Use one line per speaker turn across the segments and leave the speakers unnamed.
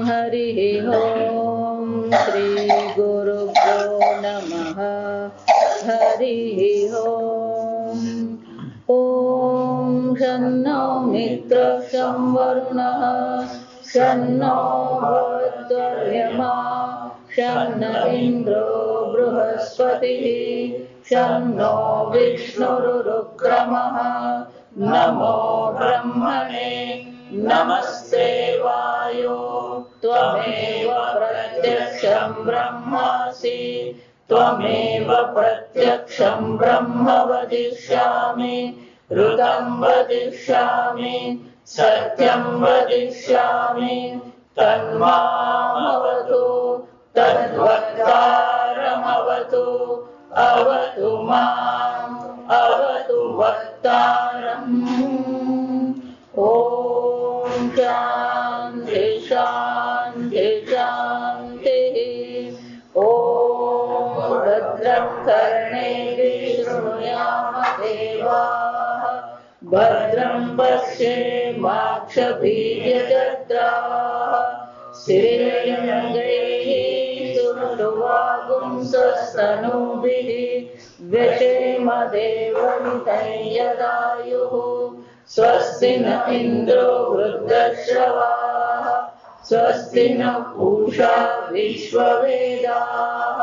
हरिः ओम् श्री गुरुभ्यो नमः हरिः ओम् ॐ शन्नो मित्रः शं वरुणः शन्नो भवत्वर्यमा शन्न इन्द्रो बृहस्पतिः शन्नो विष्णुरुक्रमः नमो ब्रह्मणे नमस्ते वायो त्वमेव प्रत्यक्षं ब्रह्मासि त्वमेव प्रत्यक्षं ब्रह्म वदिष्यामि ऋतं वदिष्यामि सत्यं वदिष्यामि तन्मामवतु तद्वक्तारमवतु अवतु माम् अवतु वक्तारम् ॐ शान्ति शान्ति शान्तिः ॐ भद्रं कर्णेभिः शृणुयाम देवाः भद्रं पश्येमाक्षभिर्यजत्राः स्थिरैरङ्गैः सुमृदुवागुंसस्तनूभिः व्यशेम देवहितं यदायुः स्वस्ति न इन्द्रो वृद्धश्रवाः स्वस्ति न पूषा विश्ववेदाः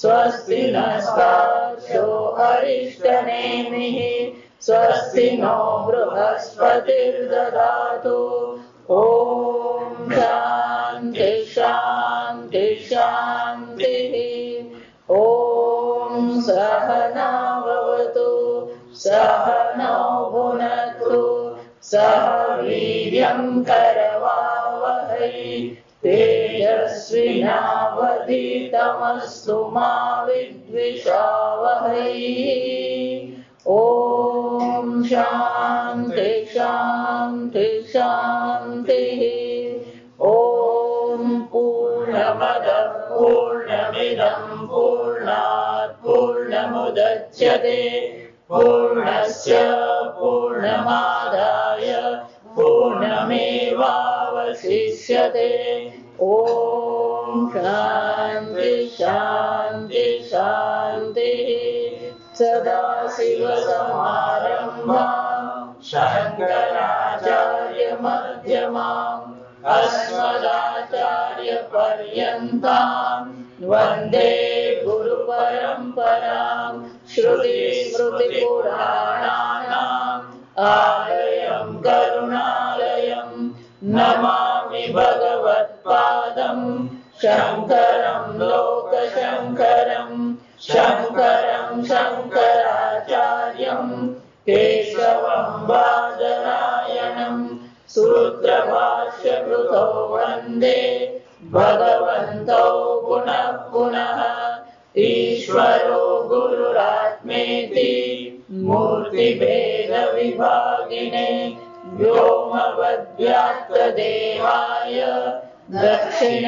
स्वस्ति नस्तार्क्ष्यो अरिष्टनेमिः स्वस्ति नो बृहस्पतिर्दधातु ॐ शान्ति शान्ति शान्तिः ॐ सहना भवतु सहनौ भुनक्तु सह वीर्यं करवावहै तेजस्विनावधीतमस्तु मा विद्विषावहै ॐ शान्ति शान्ति शान्तिः ॐ पूर्णमदः पूर्णमिदं पूर्णात् पूर्णमुदच्यते पूर्णस्य पूर्णमादाय पूर्णमेवावशिष्यते ॐ शान्ति शान्ति शान्तिः सदाशिवसमारम्भाम् शङ्कराचार्यमध्यमाम् अस्मदाचार्यपर्यन्ताम् वन्दे गुरुपरम्पराम् श्रुतिस्मृतिपुराणानाम् आलयं करुणालयं नमामि भगवत्पादं शङ्करं लोकशङ्करं शङ्करं शङ्कराचार्यं केशवं बादरायणं सूत्रभाष्यकृतो वन्दे भगवन्तौ पुनः पुनः ईश्वरो गुरुरात्मेति मूर्तिभेदविभागिने व्योमवद्व्याप्तदेहाय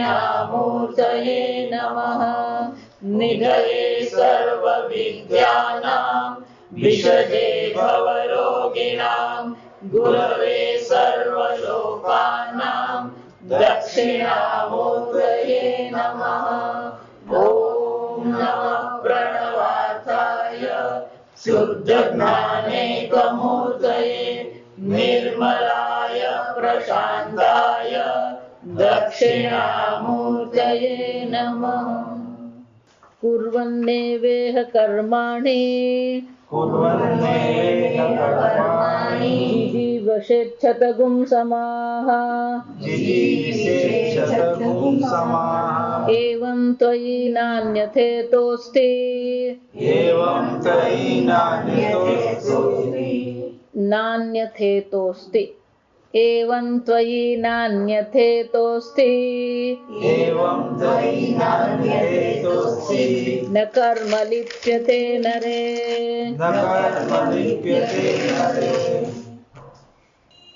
दक्षिणामूर्तये नमः निधये सर्वविद्यानां विषजे भवरोगिणां गुरवे सर्वलोकानां दक्षिणामूर्तये नमः ॐ नमः प्रणवार्थाय शुद्धज्ञानेकमूर्तये निर्मलाय प्रशान्ताय दक्षिणामूर्तये नमः कुर्वन्नेवेह कर्माणि जीवशेच्छतगुं समाः एवं त्वयि नान्यथेतोऽस्ति नान्यथेतोऽस्ति एवं त्वयि नान्यथेतोऽस्ति न कर्म लिप्यते नरे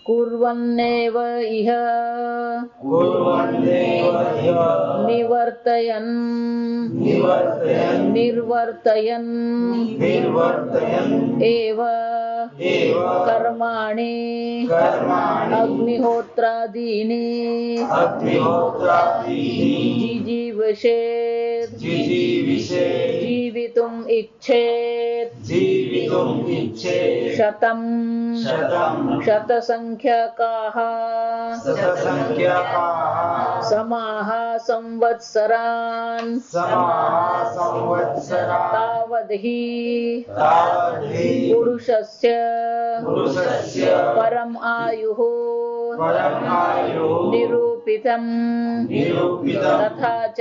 कुर्वन्नेव इह निवर्तयन् निर्वर्तयन् एव કર્માણિ અગ્નિહોત્રાદીનિ જીજીવશેત જીવિતુમ ઈચ્છેત શતમ શતસંખ્યકાઃ સમાહ સંવત્સરાન તાવદ્હિ પુરુષસ્ય પરમ આયુઃ નિરૂપિતમ તથા ચ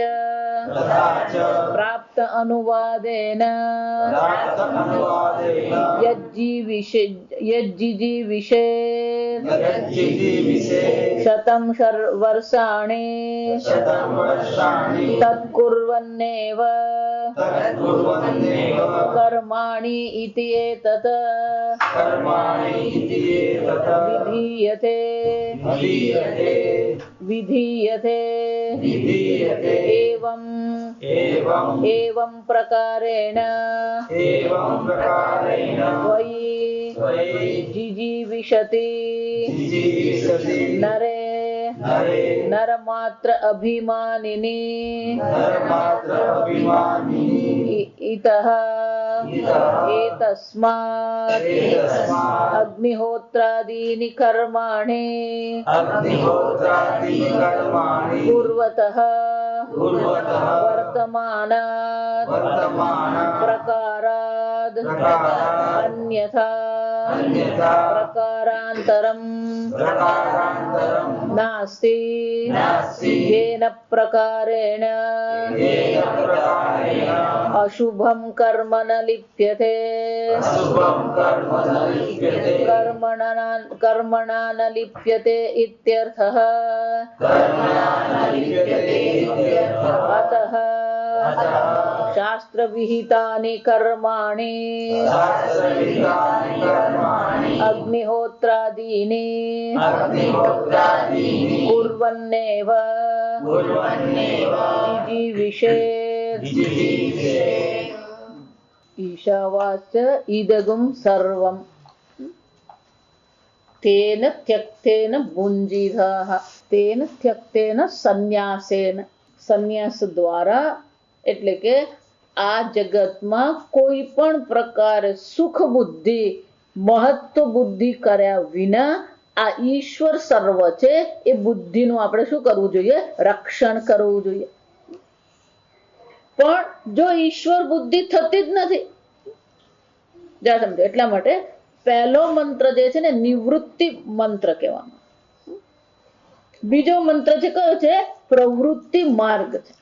પ્રાપ્ત અનુવાદેન યજ્જીવિષેત શતમ વર્ષાણિ તત્કુર્વન્નેવ કર્માણિ ઇતિ એતત વિધીયતે एवं प्रकारेण त्वयि जिजीविषति नरे नरमात्र अभिमानिनी इतः एतस्मात् अग्निहोत्रादीनि कर्माणि कुर्वतः वर्तमानात् प्रकाराद् अन्यथा प्रकारान्तरं नास्ति येन प्रकारेण अशुभं कर्म न लिप्यते कर्मणा न लिप्यते इत्यर्थः अतः शास्त्रविहितानि कर्माणि अग्निहोत्रादीनि कुर्वन्नेव जिजीविषेत् ईशावाच इदगुं सर्वं तेन त्यक्तेन भुञ्जीतः तेन त्यक्तेन સંન્યાસેન સંન્યાસ દ્વારા એટલે કે આ જગતમાં કોઈ પણ પ્રકારે સુખ બુદ્ધિ મહત્વ બુદ્ધિ કર્યા વિના આ ઈશ્વર સર્વ છે એ બુદ્ધિનું આપણે શું કરવું જોઈએ? રક્ષણ કરવું જોઈએ. પણ જો ઈશ્વર બુદ્ધિ થતી જ નથી જા સમજો એટલા માટે પહેલો મંત્ર જે છે ને નિવૃત્તિ મંત્ર કહેવામાં. બીજો મંત્ર છે કયો છે? પ્રવૃત્તિ માર્ગ છે.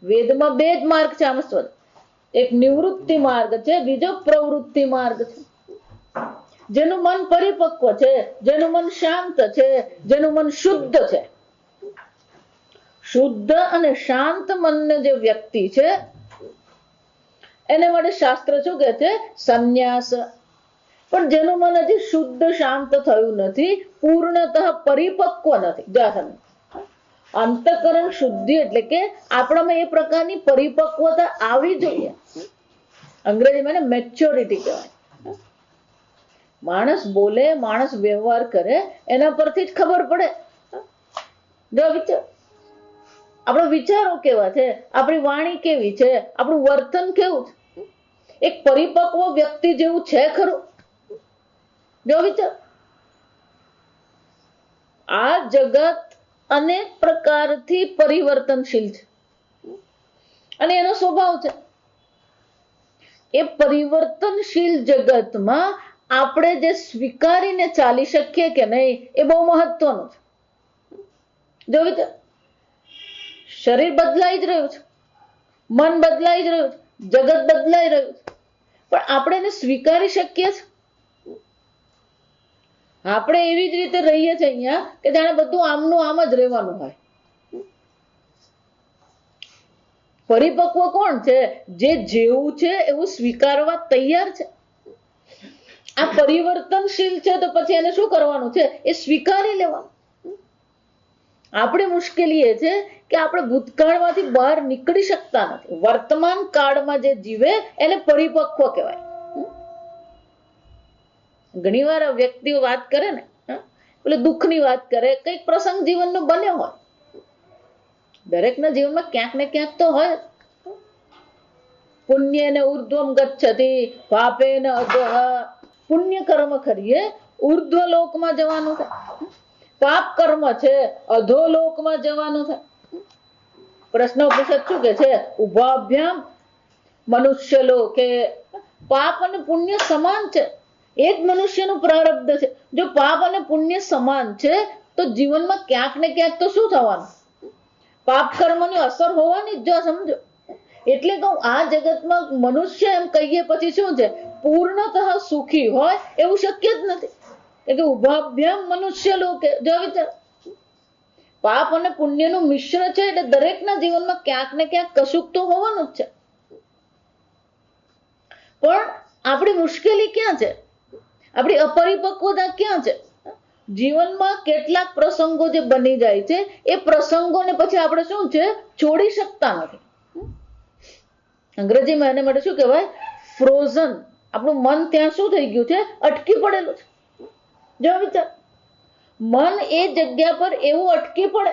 વેદમાં બે જ માર્ગ છે આમ સ્વર. એક નિવૃત્તિ માર્ગ છે, બીજો પ્રવૃત્તિ માર્ગ છે. જેનું મન પરિપક્વ છે, જેનું મન શાંત છે, જેનું મન શુદ્ધ છે, શુદ્ધ અને શાંત મનને જે વ્યક્તિ છે એને માટે શાસ્ત્ર શું કહે છે? સંન્યાસ. પણ જેનું મન હજી શુદ્ધ શાંત થયું નથી, પૂર્ણતઃ પરિપક્વ નથી. અંતઃકરણ શુદ્ધિ એટલે કે આપણામાં એ પ્રકારની પરિપક્વતા આવી જોઈએ. અંગ્રેજીમાં એને મેચ્યોરિટી કહેવાય. માણસ બોલે, માણસ વ્યવહાર કરે, એના પરથી જ ખબર પડે. જો વિચાર, આપણા વિચારો કેવા છે, આપણી વાણી કેવી છે, આપણું વર્તન કેવું છે, એક પરિપક્વ વ્યક્તિ જેવું છે ખરું? જો વિચાર, આ જગત અનેક પ્રકારથી પરિવર્તનશીલ છે અને એનો સ્વભાવ છે. એ પરિવર્તનશીલ જગતમાં આપણે જે સ્વીકારીને ચાલી શકીએ કે નહીં એ બહુ મહત્વનું છે. જો વિચાર, શરીર બદલાઈ જ રહ્યું છે, મન બદલાઈ જ રહ્યું છે, જગત બદલાઈ રહ્યું છે, પણ આપણે એને સ્વીકારી શકીએ છીએ? આપણે એવી જ રીતે રહીએ છીએ અહીંયા કે જાણે બધું આમનું આમ જ રહેવાનું હોય. પરિપક્વ કોણ છે? જે જેવું છે એવું સ્વીકારવા તૈયાર છે. આ પરિવર્તનશીલ છે તો પછી એને શું કરવાનું છે? એ સ્વીકારી લેવાનું. આપણી મુશ્કેલી એ છે કે આપણે ભૂતકાળમાંથી બહાર નીકળી શકતા નથી. વર્તમાન કાળમાં જે જીવે એને પરિપક્વ કહેવાય. ઘણીવાર વ્યક્તિઓ વાત કરે ને, એટલે દુઃખની વાત કરે, કઈક પ્રસંગ જીવનનો બન્યો હોય, દરેકના જીવનમાં ક્યાંક ને ક્યાંક તો હોય. પુણ્ય ને ઉર્ધ્વમ ગચ્છતિ પાપે ને અધઃ. પુણ્ય કર્મ કરીએ ઉર્ધ્વ લોકમાં જવાનું થાય, પાપ કર્મ છે અધોલોકમાં જવાનું થાય. પ્રશ્ન ઉપનિષદ શું કે છે? ઉભાભ્યામ મનુષ્ય લોકે. પાપ અને પુણ્ય સમાન છે, એ જ મનુષ્યનું પ્રારબ્ધ છે. જો પાપ અને પુણ્ય સમાન છે તો જીવનમાં ક્યાંક ને ક્યાંક તો શું થવાનું? પાપ કર્મની અસર હોવાની જ. જો સમજો, એટલે કહું આ જગતમાં મનુષ્ય એમ કહીએ પછી શું છે, પૂર્ણતઃ સુખી હોય એવું શક્ય જ નથી. એટલે ઉભાભ્યામ મનુષ્ય લોકે. જો વિચાર, પાપ અને પુણ્યનું મિશ્ર છે એટલે દરેકના જીવનમાં ક્યાંક ને ક્યાંક કશુંક તો હોવાનું જ છે. પણ આપણી મુશ્કેલી ક્યાં છે? આપણી અપરિપક્વતા ક્યાં છે? જીવનમાં કેટલાક પ્રસંગો જે બની જાય છે એ પ્રસંગોને પછી આપણે શું છે, છોડી શકતા નથી. અંગ્રેજીમાં એને માટે શું કહેવાય? ફ્રોઝન. આપણું મન ત્યાં શું થઈ ગયું છે? અટકી પડેલું છે. જો વિચાર, મન એ જગ્યા પર એવું અટકી પડે.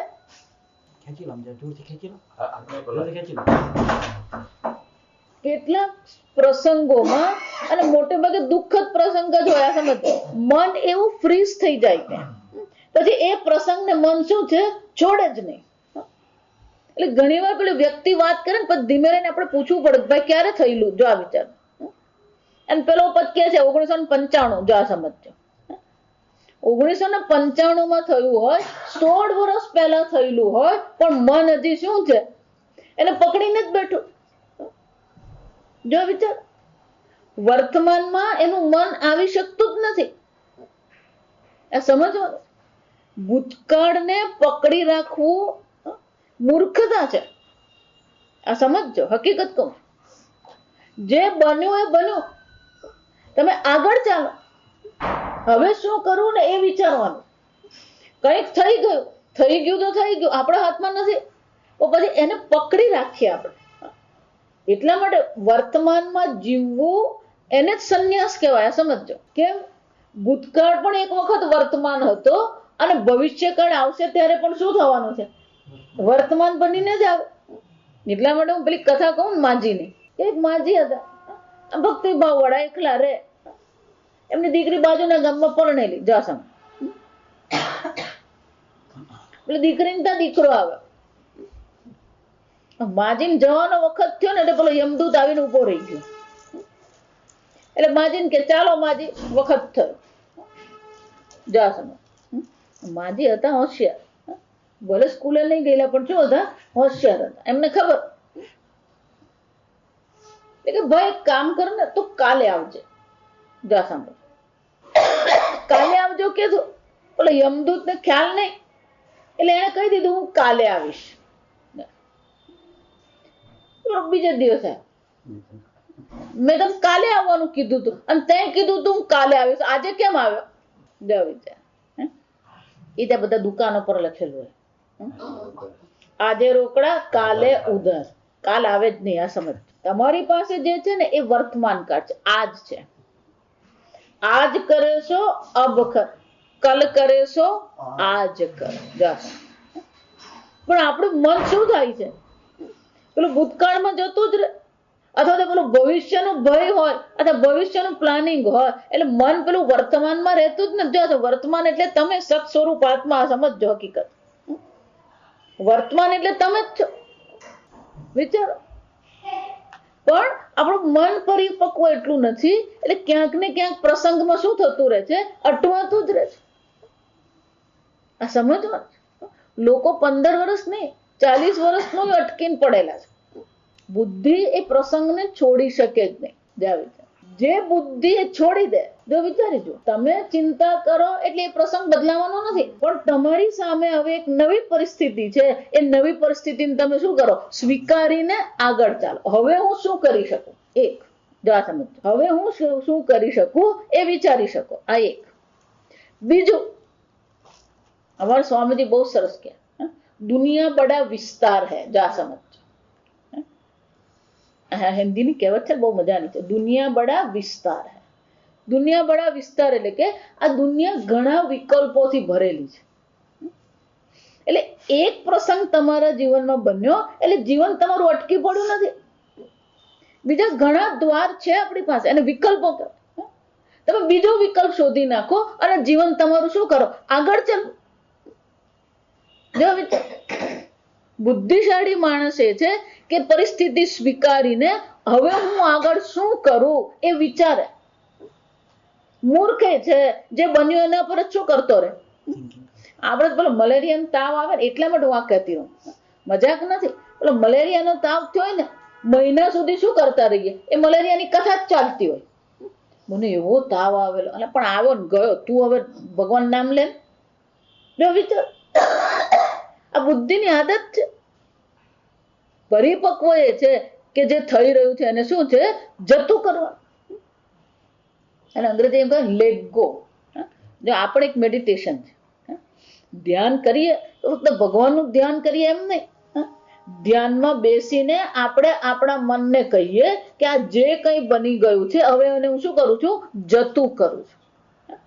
કેટલાક પ્રસંગોમાં, અને મોટે ભાગે દુઃખદ પ્રસંગ જ હોય, સમજ, મન એવું ફ્રીઝ થઈ જાય કે પછી એ પ્રસંગને મન શું છે, છોડે જ નહીં. એટલે ઘણી વાર પેલી વ્યક્તિ વાત કરે ને પછી ધીમે રહીને આપણે પૂછવું પડે, ભાઈ ક્યારે થયેલું? જો આ વિચાર. અને પેલો પદ કે છે 1995. જો આ સમજજો, 1995 થયું હોય, 16 વર્ષ પહેલા થયેલું હોય, પણ મન હજી શું છે, એને પકડીને જ બેઠું. જો વિચાર, વર્તમાનમાં એનું મન આવી શકતું જ નથી. આ સમજવાનું. ભૂતકાળને પકડી રાખવું મૂર્ખતા છે. આ સમજજો, હકીકત કહું. જે બન્યું એ બન્યું, તમે આગળ ચાલો. હવે શું કરવું ને એ વિચારવાનું. કંઈક થઈ ગયું તો થઈ ગયું, આપણા હાથમાં નથી, તો પછી એને પકડી રાખીએ આપણે. એટલા માટે વર્તમાનમાં જીવવું એને જ સંન્યાસ કહેવાય. સમજો કેમ? ભૂતકાળ પણ એક વખત વર્તમાન હતો અને ભવિષ્યકાળ આવશે ત્યારે પણ શું થવાનું છે? વર્તમાન બનીને જ આવે. એટલા માટે હું પેલી કથા કહું ને માજીની. એક માજી હતા, ભક્તિભાવ વાળા, એકલા રે. એમની દીકરી બાજુના ગામમાં પરણેલી. જાસમ પેલી દીકરીને ત્યાં દીકરો આવે. માજીને જવાનો વખત થયો ને એટલે પેલો યમદૂત આવીને ઉભો રહી ગયો. એટલે માજીને કે ચાલો માજી, વખત થયો. જા સમજ. માજી હતા હોશિયાર, ભલે સ્કૂલે નહીં ગયેલા પણ શું હતા? હોશિયાર હતા. એમને ખબર કે ભાઈ એક કામ કર ને, તું કાલે આવજે. જા સાંભળ, કાલે આવજો કીધું. પેલો યમદૂત ને ખ્યાલ નહીં એટલે એને કહી દીધું હું કાલે આવીશ. બીજે દિવસે મેં તને કાલે આવવાનું કીધું તું અને તે કીધું તું હું કાલે આવીશ, આજે કેમ આવ્યો? જો વિચાર. એ ત્યાં બધા દુકાનો પર લખેલું હોય, આજે રોકડા કાલે ઉધાર. કાલ આવે જ નહીં. આ સમજ. તમારી પાસે જે છે ને એ વર્તમાન કાળ છે, આજ છે. આજ કરે છો અબ કર, કલ કરે છો આજ કર. પણ આપણું મન શું થાય છે? પેલું ભૂતકાળમાં જતું જ રહે, અથવા તો પેલું ભવિષ્યનું ભય હોય અથવા ભવિષ્યનું પ્લાનિંગ હોય, એટલે મન પેલું વર્તમાનમાં રહેતું જ નથી. જો વર્તમાન એટલે તમે સત સ્વરૂપ આત્મા. સમજો હકીકત. વર્તમાન એટલે તમે જ છો. વિચારો. પણ આપણું મન પરિપક્વ એટલું નથી, એટલે ક્યાંક ને ક્યાંક પ્રસંગમાં શું થતું રહે છે? અટવાતું જ રહે છે. આ સમજવાનું. લોકો 15 વર્ષ નહીં, 40 વર્ષનો અટકીને પડેલા છે. બુદ્ધિ એ પ્રસંગને છોડી શકે જ નહીં. જે બુદ્ધિ એ છોડી દે, જો વિચારી જો, તમે ચિંતા કરો એટલે એ પ્રસંગ બદલાવાનો નથી, પણ તમારી સામે હવે એક નવી પરિસ્થિતિ છે. એ નવી પરિસ્થિતિને તમે શું કરો? સ્વીકારીને આગળ ચાલો. હવે હું શું કરી શકું? એક જા સમજ. હવે હું શું કરી શકું એ વિચારી શકો. આ એક. બીજું, અમારા સ્વામીજી બહુ સરસ કહે, દુનિયા બડા વિસ્તાર હૈ. જા સમજ. હિન્દીની કહેવત છે, બહુ મજાની છે. દુનિયા બડા વિસ્તાર હૈ. દુનિયા બડા વિસ્તાર એટલે કે આ દુનિયા ઘણા વિકલ્પોથી ભરેલી છે. એટલે એક પ્રસંગ તમારા જીવનમાં બન્યો એટલે જીવન તમારું અટકી પડ્યું નથી. બીજા ઘણા દ્વાર છે આપણી પાસે અને વિકલ્પો. તમે બીજો વિકલ્પ શોધી નાખો અને જીવન તમારું શું કરો, આગળ ચાલો. જો બુદ્ધિશાળી માણસ એ છે કે પરિસ્થિતિ સ્વીકારીને હવે હું આગળ શું કરું એ વિચારે. મૂર્ખ છે જે બન્યું એના પર જ શું કરતો રહે. આપણે પેલો મલેરિયાનો તાવ આવે ને એટલા માટે હું આ કહેતી રહું, મજાક નથી. પેલો મલેરિયાનો તાવ થયો હોય ને મહિના સુધી શું કરતા રહીએ, એ મલેરિયાની કથા જ ચાલતી હોય. મને એવો તાવ આવેલો અને પણ આવ્યો ને ગયો, તું હવે ભગવાન નામ લે. જો વિચાર, આ બુદ્ધિની આદત છે. પરિપક્વ એ છે કે જે થઈ રહ્યું છે એને શું છે, જતું કરવાનું. અને અંગ્રેજી એમ કહે લેટ ગો. જો આપણે એક મેડિટેશન છે, ધ્યાન કરીએ તો ફક્ત ભગવાનનું ધ્યાન કરીએ એમ નહીં. ધ્યાનમાં બેસીને આપણે આપણા મનને કહીએ કે આ જે કંઈ બની ગયું છે હવે એને હું શું કરું છું, જતું કરું છું.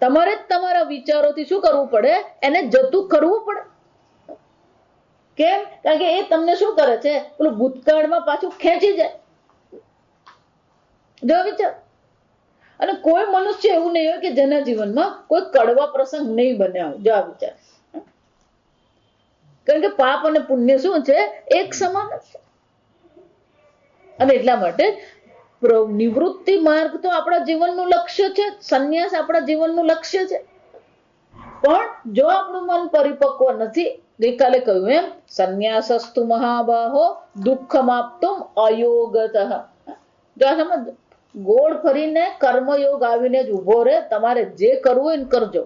તમારે જ તમારા વિચારોથી શું કરવું પડે, એને જતું કરવું પડે. કેમ? કારણ કે એ તમને શું કરે છે, પેલું ભૂતકાળમાં પાછું ખેંચી જાય. જો વિચાર, અને કોઈ મનુષ્ય એવું નહીં હોય કે જેના જીવનમાં કોઈ કડવા પ્રસંગ નહીં બન્યા હોય. જો આ વિચાર, કારણ કે પાપ અને પુણ્ય શું છે, એક સમાન જ છે. અને એટલા માટે નિવૃત્તિ માર્ગ તો આપણા જીવનનું લક્ષ્ય છે, સંન્યાસ આપણા જીવનનું લક્ષ્ય છે. પણ જો આપણું મન પરિપક્વ નથી, ગઈકાલે કહ્યું એમ, સંન્યાસસ્તુ મહાબાહો દુઃખમાપ્તુમ અયોગતઃ. જો આ સમજ, ગોળ ફરીને કર્મયોગ આવીને જ ઉભો રહે. તમારે જે કરવું હોય ને કરજો,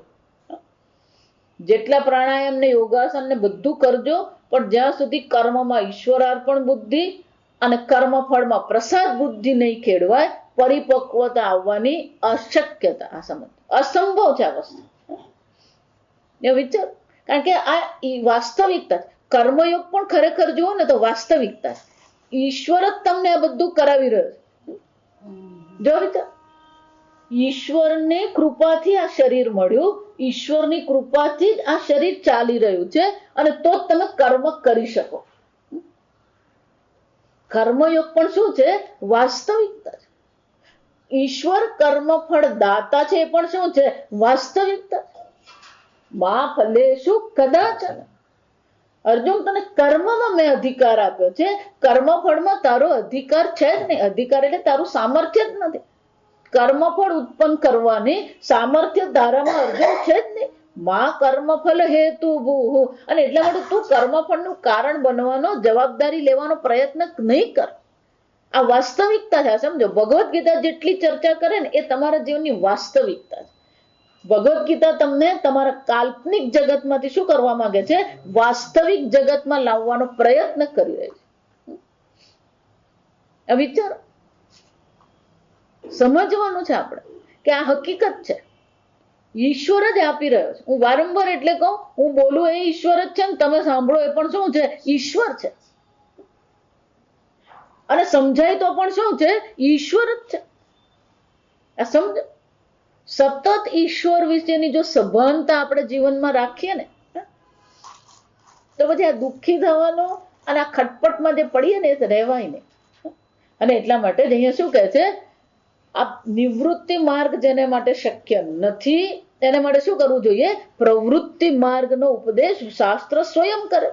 જેટલા પ્રાણાયામ ને યોગાસન ને બધું કરજો, પણ જ્યાં સુધી કર્મમાં ઈશ્વરાર્પણ બુદ્ધિ અને કર્મફળમાં પ્રસાદ બુદ્ધિ નહીં ખેડવાય, પરિપક્વતા આવવાની અશક્યતા. આ સમજ, અસંભવ છે આ વસ્તુ. એ વિચાર, કારણ કે આ વાસ્તવિકતા. કર્મયોગ પણ ખરેખર જુઓ ને તો વાસ્તવિકતા. ઈશ્વર જ તમને આ બધું કરાવી રહ્યો છે. જો વિચાર, ઈશ્વરની કૃપાથી આ શરીર મળ્યું, ઈશ્વરની કૃપાથી જ આ શરીર ચાલી રહ્યું છે, અને તો જ તમે કર્મ કરી શકો. કર્મયોગ પણ શું છે, વાસ્તવિકતા છે. ઈશ્વર કર્મફળ દાતા છે એ પણ શું છે, વાસ્તવિકતા. મા ફલેષુ કદાચન. અર્જુન, તને કર્મમાં મેં અધિકાર આપ્યો છે, કર્મફળમાં તારો અધિકાર છે જ નહીં. અધિકાર એટલે તારું સામર્થ્ય જ નથી. કર્મફળ ઉત્પન્ન કરવાની સામર્થ્ય તારામાં અર્જુન છે જ નહીં. માં કર્મફળ હેતુ ભૂ. અને એટલા માટે તું કર્મફળનું કારણ બનવાનો, જવાબદારી લેવાનો પ્રયત્ન નહીં કર. આ વાસ્તવિકતા છે. સમજો, ભગવદ્ ગીતા જેટલી ચર્ચા કરે ને એ તમારા જીવનની વાસ્તવિકતા છે. ભગવદ્ ગીતા તમને તમારા કાલ્પનિક જગતમાંથી શું કરવા માંગે છે, વાસ્તવિક જગતમાં લાવવાનો પ્રયત્ન કરી રહી છે. વિચારો, સમજવાનું છે આપણે કે આ હકીકત છે. ઈશ્વર જ આપી રહ્યો છે. હું વારંવાર એટલે કહું, હું બોલું એ ઈશ્વર જ છે ને તમે સાંભળો એ પણ શું છે, ઈશ્વર છે. અને સમજાય તો પણ શું છે, ઈશ્વર જ છે. આ સમજો, સતત ઈશ્વર વિશેની જો સભાનતા આપણે જીવનમાં રાખીએ ને, તો પછી આ દુઃખી થવાનો અને આ ખટપટમાં જે પડીએ ને એ રહેવાય નહીં. અને એટલા માટે જ અહીંયા શું કહે છે, આ નિવૃત્તિ માર્ગ જેને માટે શક્ય નથી એને માટે શું કરવું જોઈએ, પ્રવૃત્તિ માર્ગનો ઉપદેશ શાસ્ત્ર સ્વયં કરે.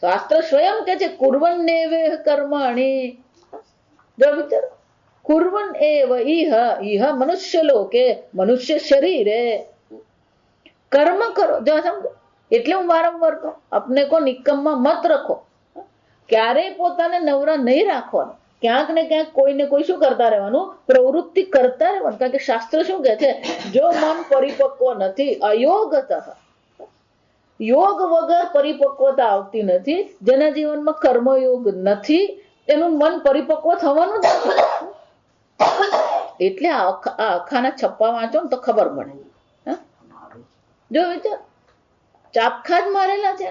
શાસ્ત્ર સ્વયં કે છે કુર્વન્નેવે કર્માણિ. જો વિચારો, કુર્વન એવ ઇહ ઇહ મનુષ્ય લોકે, મનુષ્ય શરીરે કર્મ કરો. જો સમજો, એટલે હું વારંવાર કહું, આપને કો નિકમમાં મત રખો. ક્યારેય પોતાને નવરા નહીં રાખવાનું. ક્યાંક ને ક્યાંક કોઈને કોઈ શું કરતા રહેવાનું, પ્રવૃત્તિ કરતા રહેવાનું. કારણ કે શાસ્ત્ર શું કહે છે, જો મન પરિપક્વ નથી, અયોગતઃ, યોગ વગર પરિપક્વતા આવતી નથી. જેના જીવનમાં કર્મયોગ નથી તેનું મન પરિપક્વ થવાનું જ નથી. એટલે આ અખાના છપ્પા વાંચો ને તો ખબર પડે. જો વિચાર, ચાપખા જ મારેલા છે.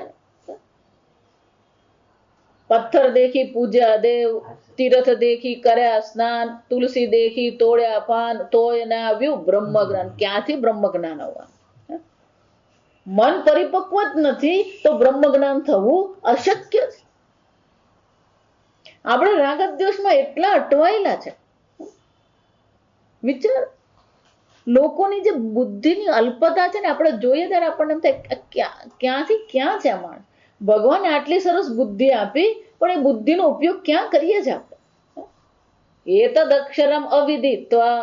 પથ્થર દેખી પૂજ્યા દેવ, તીર્થ દેખી કર્યા સ્નાન, તુલસી દેખી તોડ્યા પાન, તોય ના આવ્યું બ્રહ્મ જ્ઞાન. ક્યાંથી બ્રહ્મ જ્ઞાન આવવાનું? મન પરિપક્વ જ નથી તો બ્રહ્મ જ્ઞાન થવું અશક્ય છે. આપણે રાગદ્વેષમાં એટલા અટવાયેલા છે. વિચાર, લોકોની જે બુદ્ધિની અલ્પતા છે ને, આપણે જોઈએ ત્યારે આપણને એમ થાય ક્યાંથી ક્યાં છે આ માણસ. ભગવાને આટલી સરસ બુદ્ધિ આપી, પણ એ બુદ્ધિનો ઉપયોગ ક્યાં કરીએ છીએ આપણે? એતદ અક્ષરમ અવિદિત્વા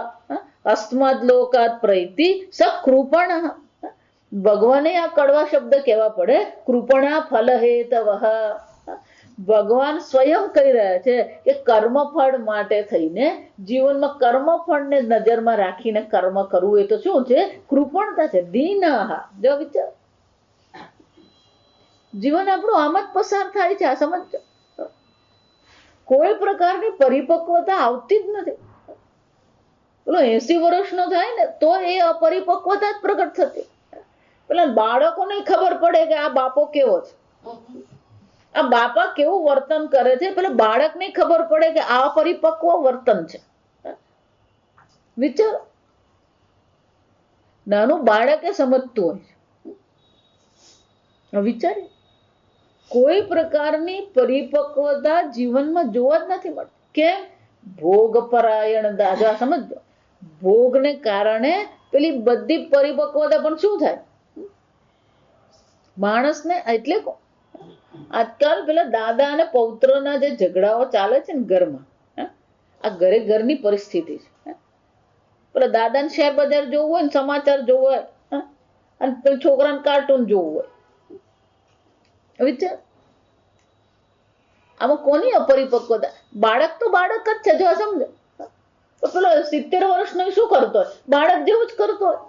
અસ્માદ લોકાત પ્રૈતિ સકૃપણ. ભગવાને આ કડવા શબ્દ કહેવા પડે, કૃપણા ફલ હેતવઃ. ભગવાન સ્વયં કહી રહ્યા છે કે કર્મફળ માટે થઈને જીવનમાં કર્મફળને નજરમાં રાખીને કર્મ કરવું એ તો શું છે? કૃપણતા છે. દીનઃ. જો વિચાર, જીવન આપણું આમ જ પસાર થાય છે. આ સમજો, કોઈ પ્રકારની પરિપક્વતા આવતી જ નથી. પેલો 80 વર્ષનો થાય ને તો એ અપરિપક્વતા જ પ્રગટ થતી. પેલા બાળકોને ખબર પડે કે આ બાપો કેવો છે, આ બાપા કેવું વર્તન કરે છે. પેલા બાળકને ખબર પડે કે આ પરિપક્વ વર્તન છે. વિચાર, નાનું બાળક એ સમજતું હોય. વિચાર, કોઈ પ્રકારની પરિપક્વતા જીવનમાં જોવા જ નથી મળતી. કેમ? ભોગ પરાયણ દાદા. સમજો, ભોગને કારણે પેલી બધી પરિપક્વતા પણ શું થાય માણસને? એટલે આજકાલ પેલા દાદા અને પૌત્રના જે ઝઘડાઓ ચાલે છે ને ઘરમાં, આ ઘરની પરિસ્થિતિ છે. પેલા દાદાને શેર બજાર જોવું હોય ને, સમાચાર જોવું હોય, અને છોકરાને કાર્ટૂન જોવું હોય. વિચાર, આમાં કોની અપરિપક્વતા? બાળક તો બાળક જ છે. જો સમજો, પેલો 70 વર્ષનો શું કરતો હોય? બાળક જેવું જ કરતો હોય.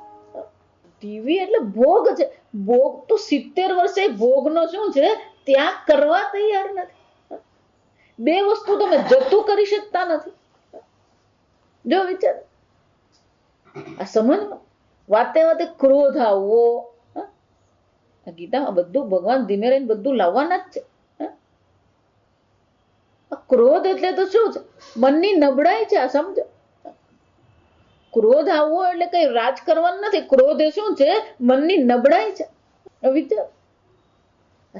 ટીવી એટલે ભોગ છે. ભોગ તો 70 વર્ષે ભોગનો શું છે? ત્યાગ કરવા તૈયાર નથી. બે વસ્તુ તમે જતું કરી શકતા નથી. જો વિચાર, આ સમજમાં વાતે વાતે ક્રોધ આવવો. ગીતામાં બધું ભગવાન ધીમે રહીને બધું લાવવાના જ છે. ક્રોધ એટલે તો શું છે? મનની નબળાઈ છે. આ સમજો, ક્રોધ આવવો એટલે કઈ રાજ કરવાનું નથી. ક્રોધ એ શું છે? મનની નબળાઈ છે. વિચાર,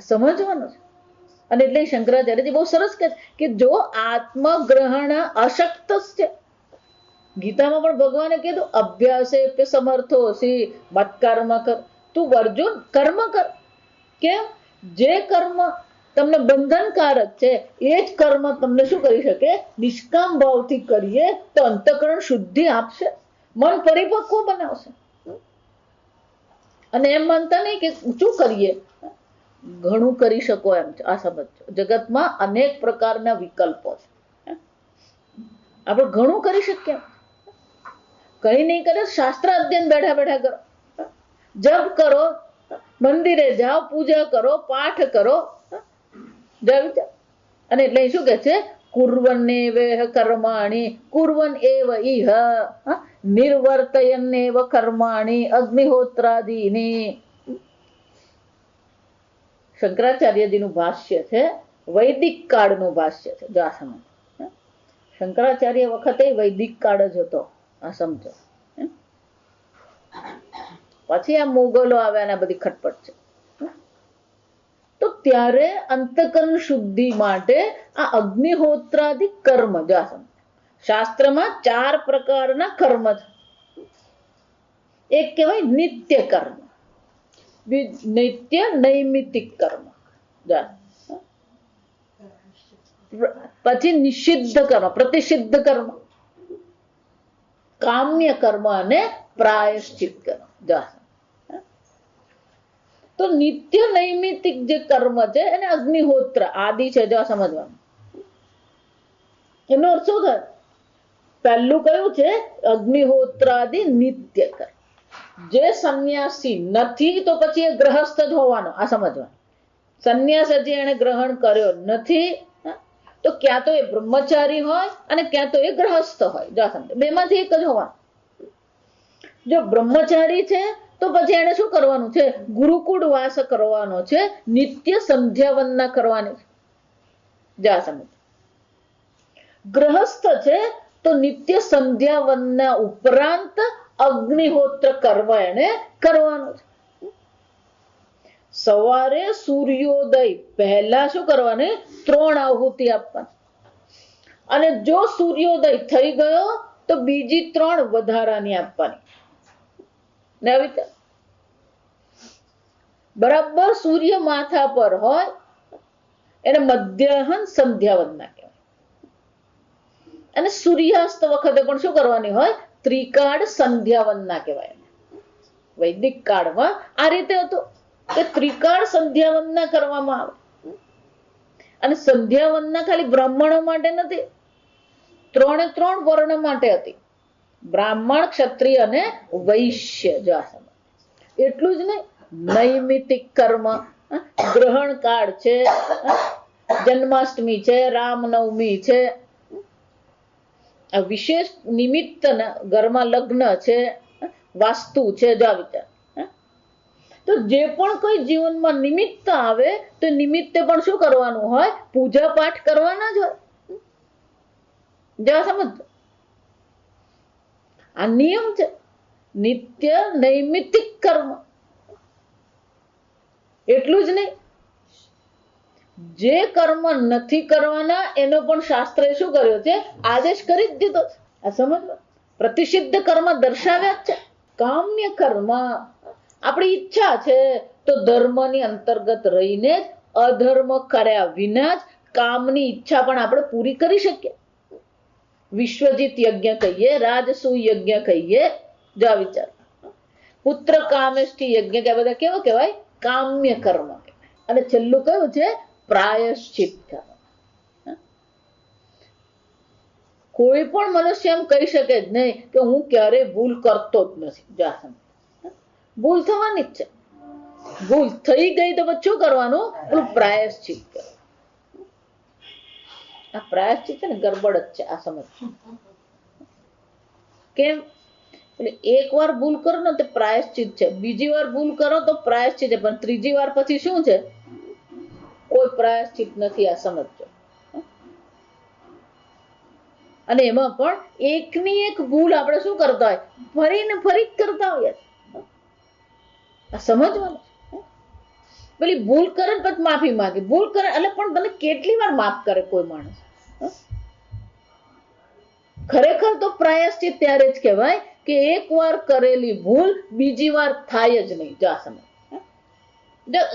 સમજવાનું છે. અને એટલે શંકરાચાર્યજી બહુ સરસ કહે કે જો આત્મગ્રહણ અશક્ત છે. ગીતામાં પણ ભગવાને કીધું અભ્યાસે સમર્થોસી મત કર્મ કર. તું અર્જુન કર્મ કર. કેમ? જે કર્મ તમને બંધનકારક છે એ જ કર્મ તમને શું કરી શકે? નિષ્કામ ભાવથી કરીએ તો અંતઃકરણ શુદ્ધિ આપશે, મન પરિપક્વ બનાવશે. અને એમ માનતા નહીં કે શું કરીએ, ઘણું કરી શકો એમ છે. આ સમજો, જગતમાં અનેક પ્રકારના વિકલ્પો છે. આપણે ઘણું કરી શકીએ. કઈ નહીં કરે, શાસ્ત્ર અધ્યયન બેઠા બેઠા કરો, જપ કરો, મંદિરે જાઓ, પૂજા કરો, પાઠ કરો. અને એટલે શું કે છે? કુર્વન્નેવ કર્માણિ કુર્વન એવ ઇહ નિર્વર્તયન્નેવ કર્માણિ અગ્નિહોત્રાદીની. શંકરાચાર્યજીનું ભાષ્ય છે, વૈદિક કાળનું ભાષ્ય છે. જો આ સમજ, શંકરાચાર્ય વખતે વૈદિક કાળ જ હતો. આ સમજો. પછી આ મોગલો આવ્યા ને બધી ખટપટ છે. તો ત્યારે અંતકરણ શુદ્ધિ માટે આ અગ્નિહોત્રાદિ કર્મ. જો આ સમજો, શાસ્ત્રમાં 4 પ્રકારના કર્મ છે. એક કહેવાય નિત્ય કર્મ, નિત્ય નૈમિતિક કર્મ. પછી નિષિદ્ધ કર્મ, પ્રતિષિદ્ધ કર્મ, કામ્ય કર્મ અને પ્રાયશ્ચિત કર્મ. તો નિત્ય નૈમિતિક જે કર્મ છે એને અગ્નિહોત્ર આદિ છે. જો સમજવાનું, એનો અર્થ શું થાય? પહેલું કયું છે? અગ્નિહોત્રાદિ નિત્ય કર્મ. જે સંન્યાસી નથી તો પછી એ ગ્રહસ્થ જ હોવાનો. આ સમજવાનું, સંન્યાસ હજી એને ગ્રહણ કર્યો નથી તો ક્યાં તો એ બ્રહ્મચારી હોય અને ક્યાં તો એ ગ્રહસ્થ હોય. જો સમજો, બેમાંથી એક જ હોવાનું. જો બ્રહ્મચારી છે તો પછી એને શું કરવાનું છે? ગુરુકુળ વાસ કરવાનો છે, નિત્ય સંધ્યા વંદના કરવાની છે. જા સમજ. ગ્રહસ્થ છે તો નિત્ય સંધ્યાવનના ઉપરાંત અગ્નિહોત્ર કરવા એને કરવાનું છે. સવારે સૂર્યોદય પહેલા શું કરવાની? 3 આહુતિ આપવાની. અને જો સૂર્યોદય થઈ ગયો તો બીજી 3 વધારાની આપવાની. ને આવી રીતે બરાબર સૂર્ય માથા પર હોય એને મધ્યાહન સંધ્યાવંદના કહેવાય. અને સૂર્યાસ્ત વખતે પણ શું કરવાની હોય? ત્રિકાળ સંધ્યાવંદના કહેવાય. વૈદિક કાળમાં આ રીતે હતું કે ત્રિકાળ સંધ્યાવંદના કરવામાં આવે. અને સંધ્યાવંદના ખાલી બ્રાહ્મણો માટે નથી, 3 વર્ણ માટે હતી. બ્રાહ્મણ, ક્ષત્રિય અને વૈશ્ય. જો એટલું જ નહીં, નૈમિતિક કર્મ, ગ્રહણ કાળ છે, જન્માષ્ટમી છે, રામનવમી છે, વિશેષ નિમિત્ત ઘરમાં લગ્ન છે, વાસ્તુ છે. જો વિચાર તો જે પણ કોઈ જીવનમાં નિમિત્ત આવે તો નિમિત્તે પણ શું કરવાનું હોય? પૂજા પાઠ કરવાના જ હોય. જરા સમજ, આ નિયમ છે. નિત્ય નૈમિતિક કર્મ. એટલું જ નહીં, જે કર્મ નથી કરવાના એનો પણ શાસ્ત્રએ શું કર્યો છે? આદેશ કરી જ દીધો છે. આ સમજવા, પ્રતિષિદ્ધ કર્મ દર્શાવ્યા જ છે. કામ્ય કર્મ આપણી ઈચ્છા છે તો ધર્મની અંતર્ગત રહીને જ અધર્મ કર્યા વિના જ કામની ઈચ્છા પણ આપણે પૂરી કરી શકીએ. વિશ્વજીત યજ્ઞ કહીએ, રાજસુ યજ્ઞ કહીએ. જો વિચાર, પુત્ર કામેષ્ટિ યજ્ઞ કે બધા કેવો કહેવાય? કામ્ય કર્મ. અને છેલ્લું કયું છે? પ્રાયશ્ચિત કર્મ. કોઈ પણ મનુષ્ય એમ કહી શકે જ નહીં કે હું ક્યારેય ભૂલ કરતો જ નથી. જા, ભૂલ થવાની જ છે. ભૂલ થઈ ગઈ તો પછી શું કરવાનું? પેલું પ્રાયશ્ચિત કરવાનું. આ પ્રાયશ્ચિત છે ને ગરબડ જ છે. આ સમજ કેમ? એટલે એક વાર ભૂલ કરો ને તો પ્રાયશ્ચિત છે, બીજી વાર ભૂલ કરો તો પ્રાયશ્ચિત છે, પણ ત્રીજી વાર પછી શું છે? કોઈ પ્રાયશ્ચિત નથી. આ સમજો. અને એમાં પણ એકની એક ભૂલ આપણે શું કરતા હોય? ફરીને ફરી જ કરતા હોઈએ. આ સમજવાનું. પેલી ભૂલ કરે પછી માફી માંગે, ભૂલ કરે એટલે પણ તને કેટલી વાર માફ કરે કોઈ માણસ? ખરેખર તો પ્રાયશ્ચિત ત્યારે જ કહેવાય કે એક વાર કરેલી ભૂલ બીજી વાર થાય જ નહીં. જા સમજ.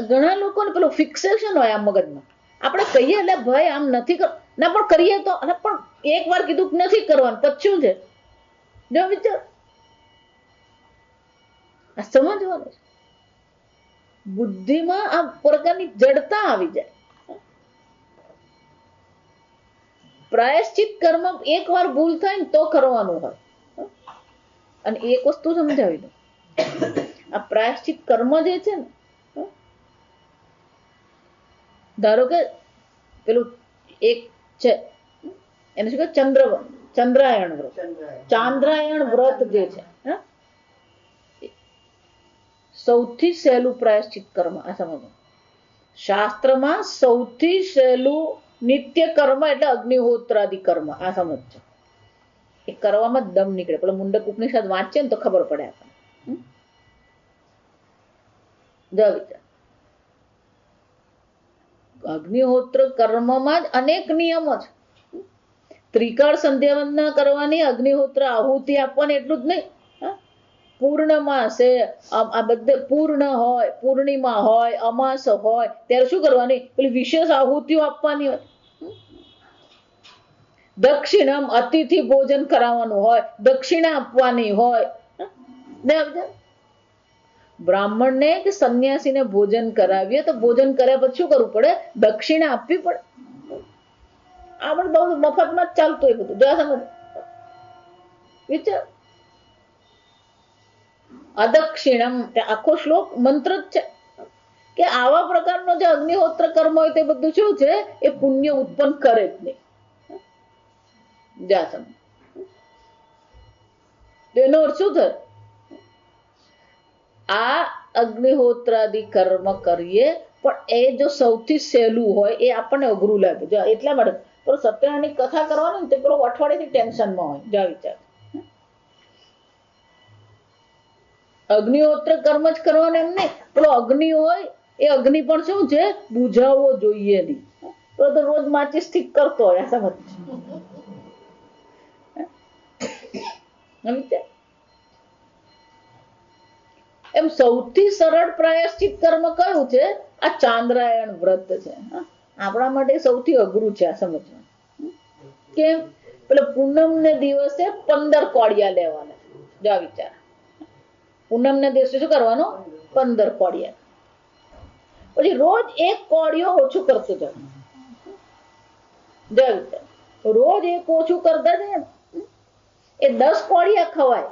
ઘણા લોકોને પેલું ફિક્સેશન હોય આ મગજમાં. આપણે કહીએ એટલે ભાઈ આમ નથી કર, ના પણ કરીએ તો, અને પણ એક વાર કીધું નથી કરવાનું પછી શું છે? જો વિચાર, આ સમજવાનું. બુદ્ધિમાં આ પ્રકારની જડતા આવી જાય. પ્રાયશ્ચિત કર્મ એક વાર ભૂલ થાય ને તો કરવાનું હોય. અને એક વસ્તુ સમજાવી દઉં, આ પ્રાયશ્ચિત કર્મ જે છે ને, ધારો કે પેલું એક છે એને શું કહે? ચંદ્રાયણ વ્રત. ચાંદ્રાયણ વ્રત જે છે સૌથી સહેલું પ્રાયશ્ચિત કર્મ. આ સમજો, શાસ્ત્રમાં સૌથી સહેલું નિત્ય કર્મ એટલે અગ્નિહોત્રાદિ કર્મ. આ સમજો, એ કરવામાં દમ નીકળે. પેલો મુંડક ઉપનિષદ વાંચે ને તો ખબર પડે આપણને. વિચાર, અગ્નિહોત્ર કર્મમાં જ અનેક નિયમો છે. ત્રિકાળ સંધ્યાવંદના કરવાની, અગ્નિહોત્ર આહુતિ આપવાની, એટલું જ નહીં. પૂર્ણમાસે આ બધે પૂર્ણ હોય, પૂર્ણિમા હોય, અમાસ હોય ત્યારે શું કરવાની? પેલી વિશેષ આહુતિઓ આપવાની હોય. દક્ષિણમ અતિથિ ભોજન કરાવવાનું હોય, દક્ષિણા આપવાની હોય. બ્રાહ્મણને કે સંન્યાસીને ભોજન કરાવીએ તો ભોજન કર્યા પછી શું કરવું પડે? દક્ષિણા આપવી પડે. આપણે બહુ મફતમાં જ ચાલતું એ બધું. જો સમજ, વિચાર, અદક્ષિણમ આખો શ્લોક મંત્ર જ છે કે આવા પ્રકારનો જે અગ્નિહોત્ર કર્મ હોય તે બધું શું છે? એ પુણ્ય ઉત્પન્ન કરે જ નહીં. જા સમજ, એનો અર્થ શું થાય? આ અગ્નિહોત્રાદિ કર્મ કરીએ પણ એ જો સૌથી સહેલું હોય એ આપણને અઘરું લાગે. જો એટલા માટે પેલો સત્યનારાયણની કથા કરવાની તે પેલો અઠવાડિયેથી ટેન્શનમાં હોય. જા વિચાર, અગ્નિહોત્ર કર્મ જ કરવાનું એમ નહીં, પેલો અગ્નિ હોય એ અગ્નિ પણ શું છે, બુઝાવવો જોઈએ નહીં. તો રોજ માચીસ ઠીક કરતો હોય. આ સમજ એમ સૌથી સરળ પ્રાયશ્ચિત કર્મ કયું છે? આ ચાંદ્રાયણ વ્રત છે. આપણા માટે સૌથી અઘરું છે આ સમજવાનું. કેમ? પેલા પૂનમ ને દિવસે 15 કોડિયા લેવાના. જો વિચાર, પૂનમ ને દિવસે શું કરવાનું? 15 કોડિયા. પછી રોજ એક કોડિયો ઓછું કરતું જવાનું. જો વિચાર, રોજ એક ઓછું કરતા જાય એ 10 કોડિયા ખવાય.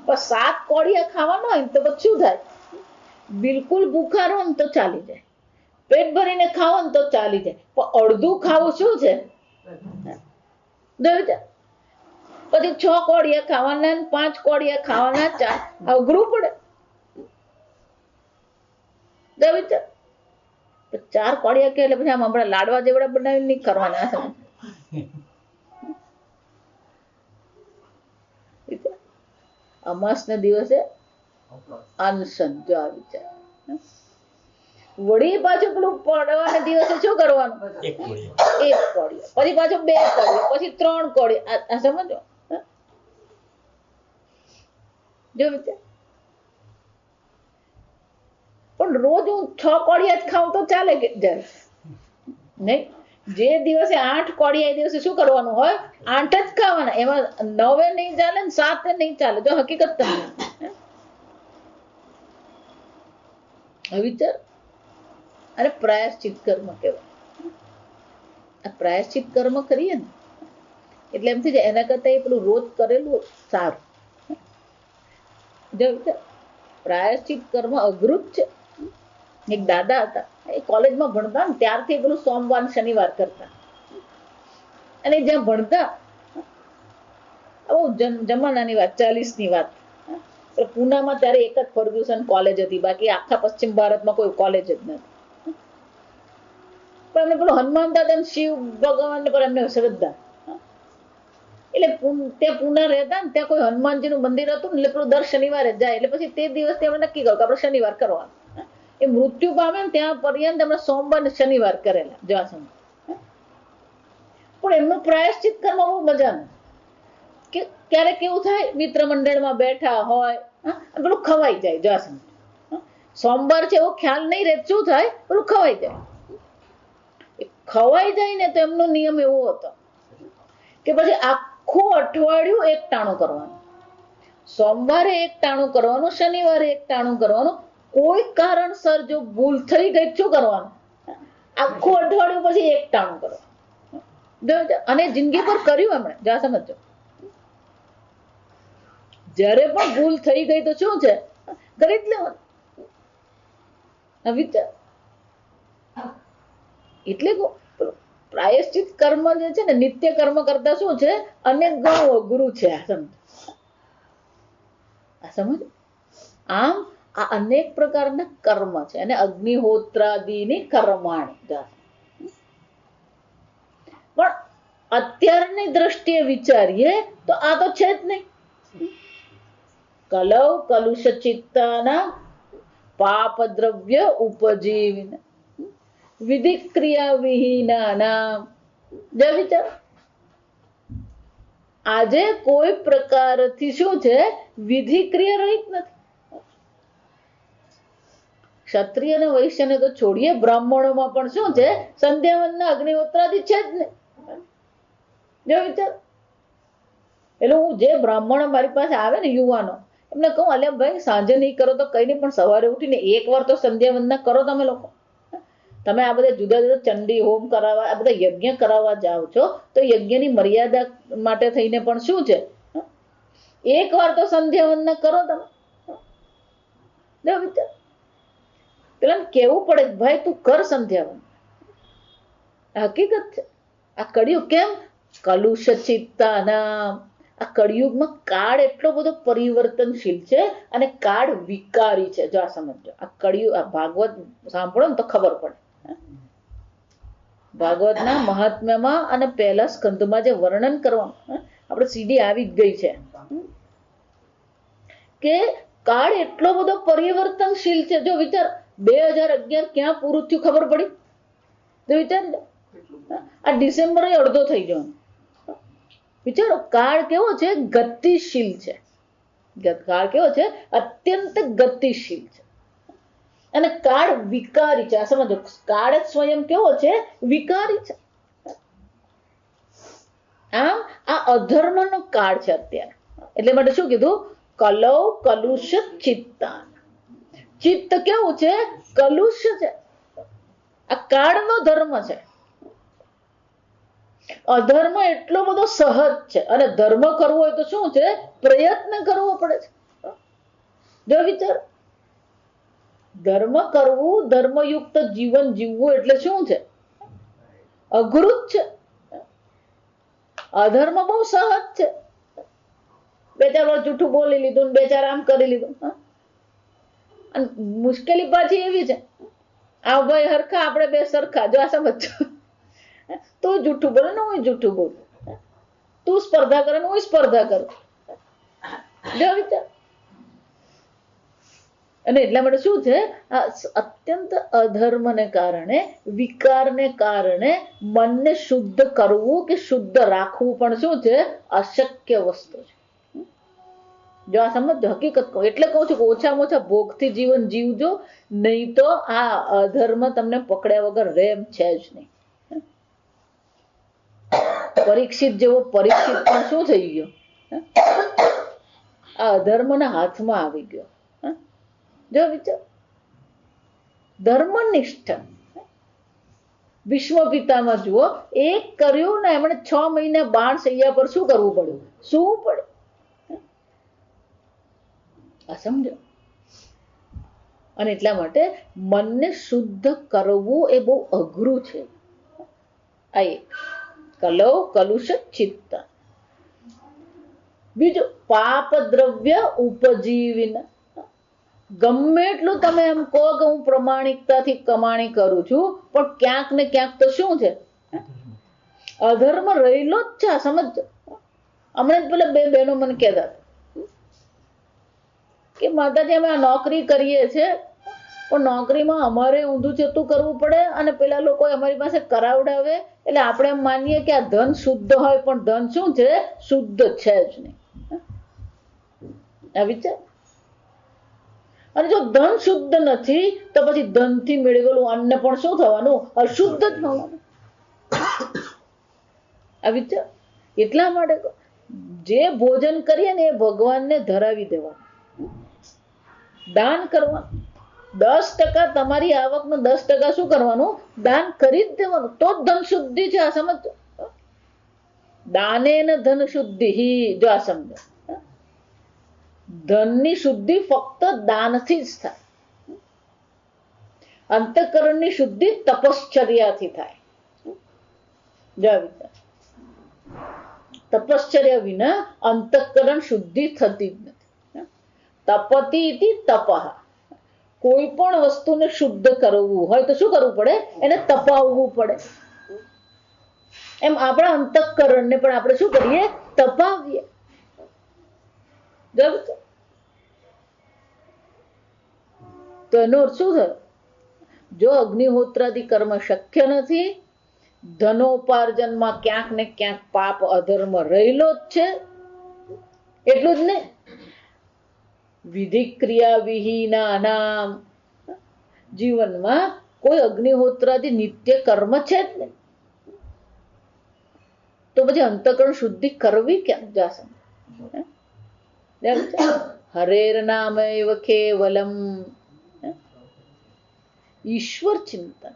પણ 7 કોડિયા ખાવાનો હોય તો પછી શું થાય? બિલકુલ ભૂખા રહો ને તો ચાલી જાય, પેટ ભરીને ખાવો ને તો ચાલી જાય, પણ અડધું ખાવું શું છે? પછી 6 કોડિયા ખાવાના, 5 કોડિયા ખાવાના, 4 અઘરું પડે. 4 કોડિયા કે એટલે પછી આમ હમણાં લાડવા જેવડા બનાવીને નહીં કરવાના. અમાસ ના દિવસે અનશન. જો આ વિચાર, વળી પાછું પેલું પડવાના દિવસે શું કરવાનું? 1 કોડિયો, પછી પાછું 2 કોડિયો, પછી 3 કોડિયો. આ સમજો. જો વિચાર, પણ રોજ હું 6 કોડિયા જ ખાઉં તો ચાલે કે નહીં? જે દિવસે 8 કોડિયા એ દિવસે શું કરવાનું હોય? 8 જ ખાવાના. એમાં 9 નહીં ચાલે ને 7 નહીં ચાલે. જો હકીકત તમે વિચાર. અરે પ્રાયશ્ચિત કર્મ કહેવાય. આ પ્રાયશ્ચિત કર્મ કરીએ ને એટલે એમ થઈ જાય એના કરતા એ પેલું રોજ કરેલું સારું. જો વિચાર, પ્રાયશ્ચિત કર્મ અઘરું જ છે. એક દાદા હતા, એ કોલેજમાં ભણતા ને ત્યારથી પેલું સોમવાર શનિવાર કરતા. અને જ્યાં ભણતા, જમાનાની વાત, 40ની વાત, પૂનામાં ત્યારે એક જ ફર્ગ્યુસન કોલેજ હતી, બાકી આખા પશ્ચિમ ભારતમાં કોઈ કોલેજ જ નથી. પણ એમને પેલું હનુમાન દાદા શિવ ભગવાન પર એમને શ્રદ્ધા, એટલે ત્યાં પૂના રહેતા ને ત્યાં કોઈ હનુમાનજીનું મંદિર હતું ને, એટલે પેલું દર શનિવારે જાય. એટલે પછી તે દિવસથી એમણે નક્કી કર્યું કે આપણે શનિવાર કરવાનું. એ મૃત્યુ પામે ને ત્યાં પર્યંત એમણે સોમવાર ને શનિવાર કરેલા. જ્યાં સમજ, પણ એમનું પ્રાયશ્ચિત કર્મ બહુ મજાનું. કે ક્યારેક કેવું થાય, મિત્ર મંડળમાં બેઠા હોય, પેલું ખવાઈ જાય. જ્યાં સમજ, સોમવાર છે એવો ખ્યાલ નહીં રહે, શું થાય? પેલું ખવાઈ જાય. ખવાઈ જાય ને તો એમનો નિયમ એવો હતો કે પછી આખું અઠવાડિયું એક ટાણું કરવાનું. સોમવારે એક ટાણું કરવાનું, શનિવારે એક ટાણું કરવાનું. કોઈ કારણસર જો ભૂલ થઈ ગઈ શું કરવાનું? આખું અઠવાડિયું પછી એક ટાણું કરવાનું. અને જિંદગી પર કર્યું એમણે. જા સમજો, જયારે પણ ભૂલ થઈ ગઈ તો શું છે? કરી જ લેવાનું. વિચાર, એટલે પ્રાયશ્ચિત કર્મ જે છે ને, નિત્ય કર્મ કરતા શું છે? અનેક ગણું અઘરું છે. આ સમજ. આમ આ અનેક પ્રકારના કર્મ છે અને અગ્નિહોત્રાદિની કર્માણી. પણ અત્યારની દ્રષ્ટિએ વિચારીએ તો આ તો છે જ નહીં. કલૌ કલુષ ચિત્તાના પાપ દ્રવ્ય ઉપજીવિન વિધિ ક્રિયા વિહીના. વિચાર, આજે કોઈ પ્રકારથી શું છે? વિધિ ક્રિયા રહિત નથી. ક્ષત્રિય અને વૈશ્યને તો છોડીએ, બ્રાહ્મણોમાં પણ શું છે? સંધ્યાવનના અગ્નિહોત્રાદી છે જ ને. જો વિચાર, એટલે હું જે બ્રાહ્મણો મારી પાસે આવે ને, યુવાનો, એમને કહું, અલ્યા ભાઈ, સાંજે નહીં કરો તો કઈ નહીં, પણ સવારે ઉઠીને એક વાર તો સંધ્યાવંદના કરો. તમે લોકો, તમે આ બધા જુદા જુદા ચંડી હોમ કરાવવા, આ બધા યજ્ઞ કરાવવા જાઓ છો, તો યજ્ઞની મર્યાદા માટે થઈને પણ શું છે? એક વાર તો સંધ્યાવંદના કરો તમે. જો વિચાર, પેલા કેવું પડે, ભાઈ તું કર સંધ્યાવન. હકીકત છે. આ કર્યું કેમ? કલુષ ચિત્તાના આ કળિયુગમાં કાળ એટલો બધો પરિવર્તનશીલ છે અને કાળ વિકારી છે. જો આ સમજો, આ કળિયુગ, આ ભાગવત સાંભળો ને તો ખબર પડે. ભાગવતના મહાત્મ્યમાં અને પહેલા સ્કંદમાં જે વર્ણન કરવામાં આપણે સીડી આવી જ ગઈ છે કે કાળ એટલો બધો પરિવર્તનશીલ છે. જો વિચાર, 2011 ક્યાં પૂરું થયું ખબર પડી? જો વિચાર, આ ડિસેમ્બર અડધો થઈ ગયો. વિચારો, કાળ કેવો છે? ગતિશીલ છે. કાળ કેવો છે? અત્યંત ગતિશીલ છે. અને કાળ વિકારી છે. આ સમજો, કાળ જ સ્વયં કેવો છે? વિકારી છે. આમ આ અધર્મનો કાળ છે અત્યારે. એટલે માટે શું કીધું? કલૌ કલુષ ચિત્તાન. ચિત્ત કેવું છે? કલુષ છે. આ કાળનો ધર્મ છે. અધર્મ એટલો બધો સહજ છે અને ધર્મ કરવો હોય તો શું છે? પ્રયત્ન કરવો પડે છે. જો વિચાર, ધર્મ કરવું, ધર્મયુક્ત જીવન જીવવું એટલે શું છે? અઘરું જ છે. અધર્મ બહુ સહજ છે. 2-4 વાર જૂઠું બોલી લીધું ને 2-4 આમ કરી લીધું. અને મુશ્કેલી પાછી એવી છે, આ ભાઈ હરખા, આપણે બે સરખા. જો આ સમજો, તું જૂઠું બોલે ને હું જૂઠું બોલું, તું સ્પર્ધા કરે ને હું સ્પર્ધા કરું. જો વિચાર. અને એટલા માટે શું છે? આ અત્યંત અધર્મને કારણે, વિકારને કારણે મનને શુદ્ધ કરવું કે શુદ્ધ રાખવું પણ શું છે? અશક્ય વસ્તુ છે. જો આ સમજ, હકીકત કહું એટલે કહું છું કે ઓછામાં ઓછા ભોગથી જીવન જીવજો, નહીં તો આ અધર્મ તમને પકડ્યા વગર રહે એમ છે જ નહીં. પરીક્ષિત જેવો પરીક્ષિત પણ શું થઈ ગયો? આ અધર્મના હાથમાં આવી ગયો. જો વિચાર, ધર્મનિષ્ઠ વિશ્વ પિતામાં જુઓ, એક કર્યું ને એમણે 6 મહિના બાણ સૈયા પર શું કરવું પડ્યું? શું પડે? આ સમજો. અને એટલા માટે મનને શુદ્ધ કરવું એ બહુ અઘરું છે. આ એક કલૌ કલુષ ચિત્ત. બીજું, પાપ દ્રવ્ય ઉપજીવિન. ગમે એટલું તમે એમ કહો કે હું પ્રમાણિકતાથી કમાણી કરું છું, પણ ક્યાંક ને ક્યાંક તો શું છે? અધર્મ રહેલો જ છે. સમજ. હમણાં જ પેલા 2 બહેનો મને કહેતા કે માતાજી અમે આ નોકરી કરીએ છીએ, પણ નોકરીમાં અમારે ઊંધું ચેતું કરવું પડે અને પેલા લોકો અમારી પાસે કરાવડાવે, એટલે આપણે એમ માનીએ કે આ ધન શુદ્ધ હોય, પણ ધન શું છે? શુદ્ધ છે જ નહીં. આ વિચાર. અને જો ધન શુદ્ધ નથી તો પછી ધનથી મેળવેલું અન્ન પણ શું થવાનું? અશુદ્ધ જ થવાનું. આ વિચાર. એટલા માટે જે ભોજન કરીએ ને એ ભગવાનને ધરાવી દેવાનું, દાન કરવાનું. 10% તમારી આવકનું 10% શું કરવાનું? દાન કરી જ દેવાનું. તો જ ધન શુદ્ધિ છે. આ સમજો. દાને ને ધન શુદ્ધિ. જો આ સમજો, ધનની શુદ્ધિ ફક્ત દાનથી જ થાય. અંતઃકરણની શુદ્ધિ તપશ્ચર્યાથી થાય. તપશ્ચર્યા વિના અંતઃકરણ શુદ્ધિ થતી જ નથી. તપતિ ઇતિ તપઃ. કોઈ પણ વસ્તુને શુદ્ધ કરવું હોય તો શું કરવું પડે? એને તપાવવું પડે. એમ આપણા અંતઃકરણને પણ આપણે શું કરીએ? તપાવીએ. તો એનો અર્થ શું થયો? જો અગ્નિહોત્રાદી કર્મ શક્ય નથી, ધનોપાર્જનમાં ક્યાંક ને ક્યાંક પાપ અધર્મ રહેલો જ છે. એટલું જ ને, વિધિ ક્રિયા વિહીના નામ જીવનમાં કોઈ અગ્નિહોત્રાદી નિત્ય કર્મ છે જ નહીં. તો પછી અંતઃકરણ શુદ્ધિ કરવી ક્યાં? જાસમ હરેર નામૈવ કેવલમ ઈશ્વર ચિંતન.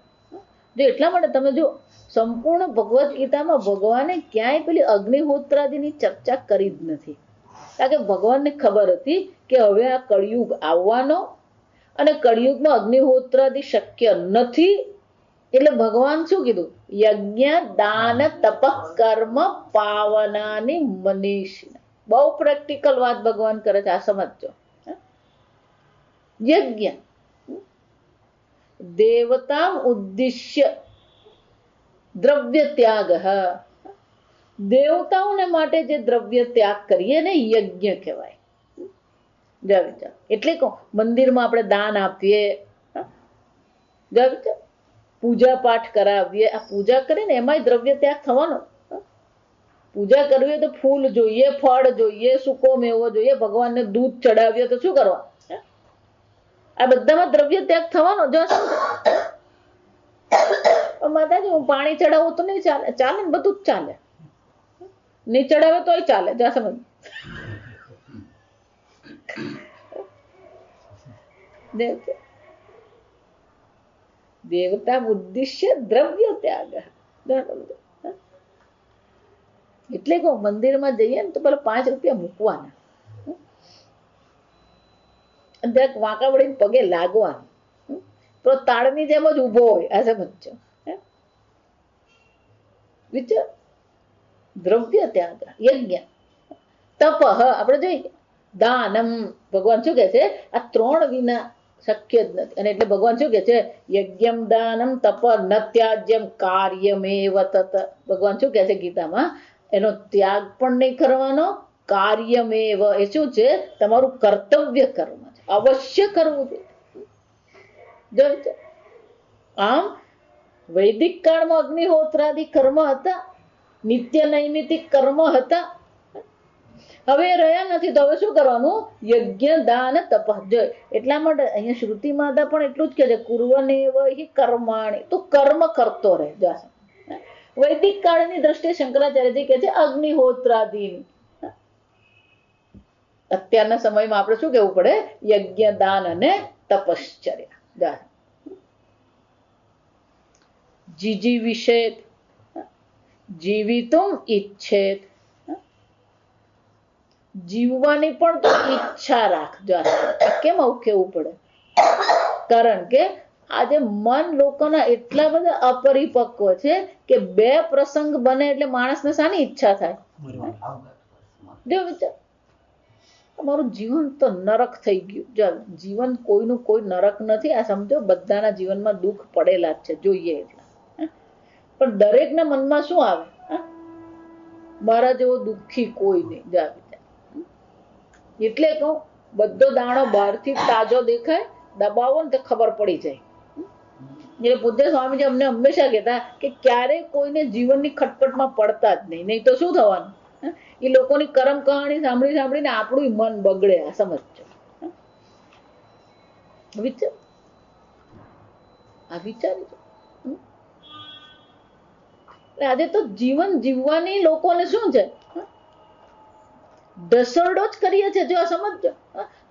જો એટલા માટે તમે જો સંપૂર્ણ ભગવદ્ ગીતામાં ભગવાને ક્યાંય પેલી અગ્નિહોત્રાદીની ચર્ચા કરી જ નથી. કારણ કે ભગવાનને ખબર હતી કે હવે આ કળિયુગ આવવાનો અને કળિયુગમાં અગ્નિહોત્રાદી શક્ય નથી. એટલે ભગવાન શું કીધું? યજ્ઞ દાન તપ કર્મ પાવનાની મનીષિના. બહુ પ્રેક્ટિકલ વાત ભગવાન કરે છે, આ સમજજો. યજ્ઞ દેવતા ઉદ્દિશ્ય દ્રવ્ય ત્યાગ, દેવતાઓને માટે જે દ્રવ્ય ત્યાગ કરીએ ને યજ્ઞ કહેવાય. એટલે કહું મંદિરમાં આપણે દાન આપીએ, પૂજા પાઠ કરાવીએ, આ પૂજા કરીને એમાંય દ્રવ્ય ત્યાગ થવાનો. પૂજા કરવી હોય તો ફૂલ જોઈએ, ફળ જોઈએ, સૂકો મેવો જોઈએ, ભગવાનને દૂધ ચડાવીએ તો શું કરવા? આ બધામાં દ્રવ્ય ત્યાગ થવાનો. જો માતાજી હું પાણી ચડાવું તો નહીં ચાલે, ચાલે ને બધું જ ચાલે, નહીં ચડાવે તોય ચાલે. જા સમજ. દેવતા ઉદ્દેશ્ય દ્રવ્ય ત્યાગ. એટલે કહું મંદિરમાં જઈએ ને તો પેલા 5 રૂપિયા મૂકવાના, વાંકા વળીને પગે લાગવાનું, તો તાળની જેમ જ ઉભો હોય. આ સમજો વિચાર. દ્રવ્ય ત્યાગ, યજ્ઞ, તપ. આપણે જોઈએ દાનમ. ભગવાન શું કે છે? આ 3 વિના શક્ય જ નથી. અને એટલે ભગવાન શું કે છે? યજ્ઞમ દાનમ તપ ન ત્યાજ્યમ કાર્યમેવ તત. ભગવાન શું કે છે ગીતામાં? એનો ત્યાગ પણ નહીં કરવાનો, કાર્યમેવ એ શું છે? તમારું કર્તવ્ય કર્મ છે, અવશ્ય કરવું છે. આમ વૈદિક કાળમાં અગ્નિહોત્રાદિ કર્મ હતા, નિત્ય નૈમિતિક કર્મ હતા. હવે રહ્યા નથી, તો હવે શું કરવાનું? યજ્ઞ દાન તપ. જોય એટલા માટે અહીંયા શ્રુતિ માતા પણ એટલું જ કે છે કુર્વનેવ હિ કર્માણી, તું કર્મ કરતો રહે. વૈદિક કાળની દ્રષ્ટિએ શંકરાચાર્યજી કે છે અગ્નિહોત્રાદિની. અત્યારના સમયમાં આપણે શું કહેવું પડે? યજ્ઞ દાન અને તપશ્ચર્યા. જીજી વિષેદ જીવિતુમ ઈચ્છેત. જીવવાની પણ તો ઈચ્છા રાખજો. કેમ આવું કેવું પડે? કારણ કે આજે મન લોકોના એટલા બધા અપરિપક્વ છે કે 2 પ્રસંગ બને એટલે માણસને શાની ઈચ્છા થાય? જો વિચાર, અમારું જીવન તો નરક થઈ ગયું. જો જીવન કોઈનું કોઈ નરક નથી. આ સમજો બધાના જીવનમાં દુઃખ પડેલા જ છે, જોઈએ એટલા. પણ દરેકના મનમાં શું આવે? મારા જેવો દુઃખી કોઈ નહીં. જા વિચાર. એટલે કહું બધો દાણો બહારથી તાજો દેખાય, દબાવો ને તો ખબર પડી જાય. એટલે પૂજ્ય સ્વામીજી અમને હંમેશા કહેતા કે ક્યારેય કોઈને જીવનની ખટપટમાં પડતા જ નહીં. નહીં તો શું થવાનું? એ લોકોની કરમ કહાણી સાંભળી સાંભળીને આપણું મન બગડે. આ સમજો. વિચાર, આ વિચારી. આજે તો જીવન જીવવાની લોકોને શું છે? ઢસરડો જ કરીએ છે. જો આ સમજો,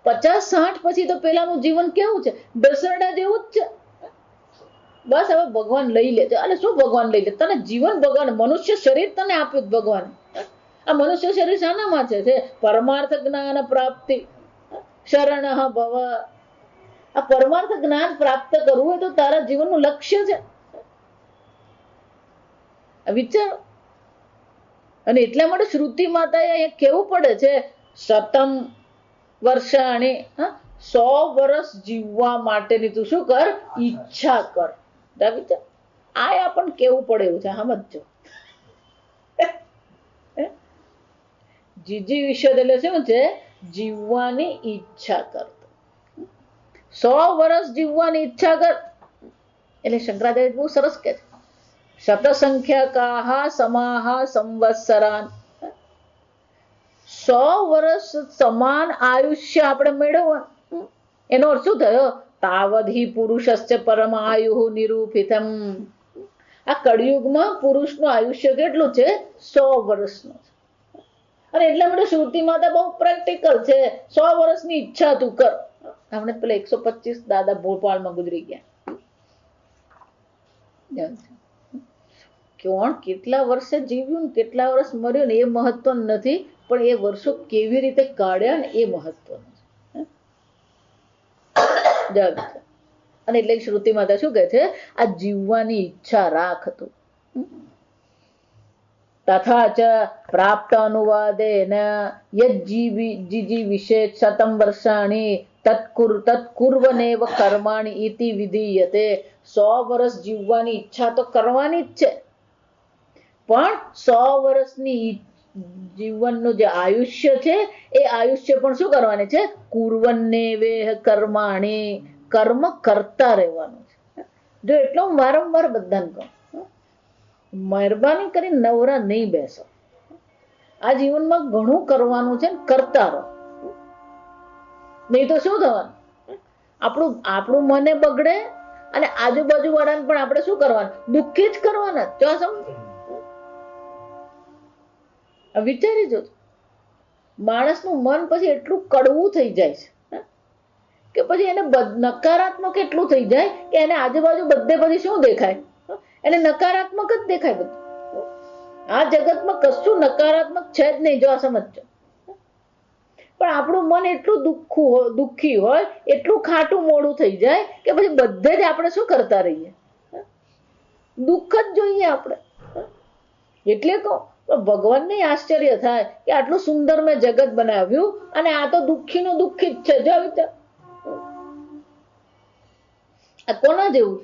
50-60 પછી તો પેલાનું જીવન કેવું છે? ઢસરડા જેવું જ છે. બસ હવે ભગવાન લઈ લે છે. અને શું ભગવાન લઈ લે? તને જીવન ભગવાન, મનુષ્ય શરીર તને આપ્યું ભગવાન. આ મનુષ્ય શરીર શાનામાં છે? પરમાર્થ જ્ઞાન પ્રાપ્તિ શરણ ભવ. આ પરમાર્થ જ્ઞાન પ્રાપ્ત કરવું હોય તો તારા જીવનનું લક્ષ્ય છે. વિચાર. અને એટલા માટે શ્રુતિ માતાએ અહીંયા કેવું પડે છે? શતમ વર્ષાણી, 100 વર્ષ જીવવા માટેની તું શું કર? ઈચ્છા કર. વિચાર, આ આપણને કેવું પડે એવું છે. સમજો. જીજી વિષય એટલે શું છે? જીવવાની ઈચ્છા કર. 100 વર્ષ જીવવાની ઈચ્છા કર. એટલે શંકરાચાર્ય બહુ સરસ કે છે શતસંખ્યકાહ સમાહ સંવત્સરાન. 100 વર્ષ સમાન આયુષ્ય આપણે મેળવવાનું. એનો અર્થ શું થયો? તાવધિ પુરુષસ્ય પરમાયુ નિરૂપિતમ. આ કળિયુગમાં પુરુષનું આયુષ્ય કેટલું છે? 100 વર્ષનું. અને એટલા માટે શ્રુતિ માતા બહુ પ્રેક્ટિકલ છે. 100 વર્ષની ઈચ્છા તું કર. આપણે પેલા 125 દાદા ભોપાલમાં ગુજરી ગયા. કોણ કેટલા વર્ષે જીવ્યું ને કેટલા વર્ષ મર્યું ને એ મહત્વ નથી, પણ એ વર્ષો કેવી રીતે કાઢ્યા ને એ મહત્વનું છે. અને એટલે શ્રુતિ માતા શું કહે છે? આ જીવવાની ઈચ્છા રાખતું. તથા ચ પ્રાપ્ત અનુવાદેન યજ્જીવિષે શતમ વર્ષાણી તત્કુર્વનેવ કર્માણી ઇતિ વિધીયતે. 100 વર્ષ જીવવાની ઈચ્છા તો કરવાની જ છે, પણ 100 વર્ષની જીવનનું જે આયુષ્ય છે એ આયુષ્ય પણ શું કરવાની છે? કુર્વન્નેવેહ કર્માણી, કર્મ કરતા રહેવાનું છે. જો એટલો હું વારંવાર બધાને કહું, મહેરબાની કરી નવરા નહીં બેસો. આ જીવનમાં ઘણું કરવાનું છે, કરતા રહો. નહીં તો શું થવાનું? આપણું મને બગડે અને આજુબાજુ વાળાને પણ આપણે શું કરવાનું? દુઃખી જ કરવાના. જો સમજ, વિચારી જો, માણસનું મન પછી એટલું કડવું થઈ જાય છે કે પછી એને નકારાત્મક એટલું થઈ જાય કે એને આજુબાજુ બધે પછી શું દેખાય? એને નકારાત્મક જ દેખાય બધું. આ જગતમાં કશું નકારાત્મક છે જ નહીં, જો આ સમજજો. પણ આપણું મન એટલું દુઃખી હોય, એટલું ખાટું મોડું થઈ જાય કે પછી બધે જ આપણે શું કરતા રહીએ? દુઃખ જ જોઈએ આપણે. એટલે કહું, ભગવાનને આશ્ચર્ય થાય કે આટલું સુંદર મેં જગત બનાવ્યું અને આ તો દુઃખી નું દુઃખી જ છે. જો વિચાર, આ કોના જેવું?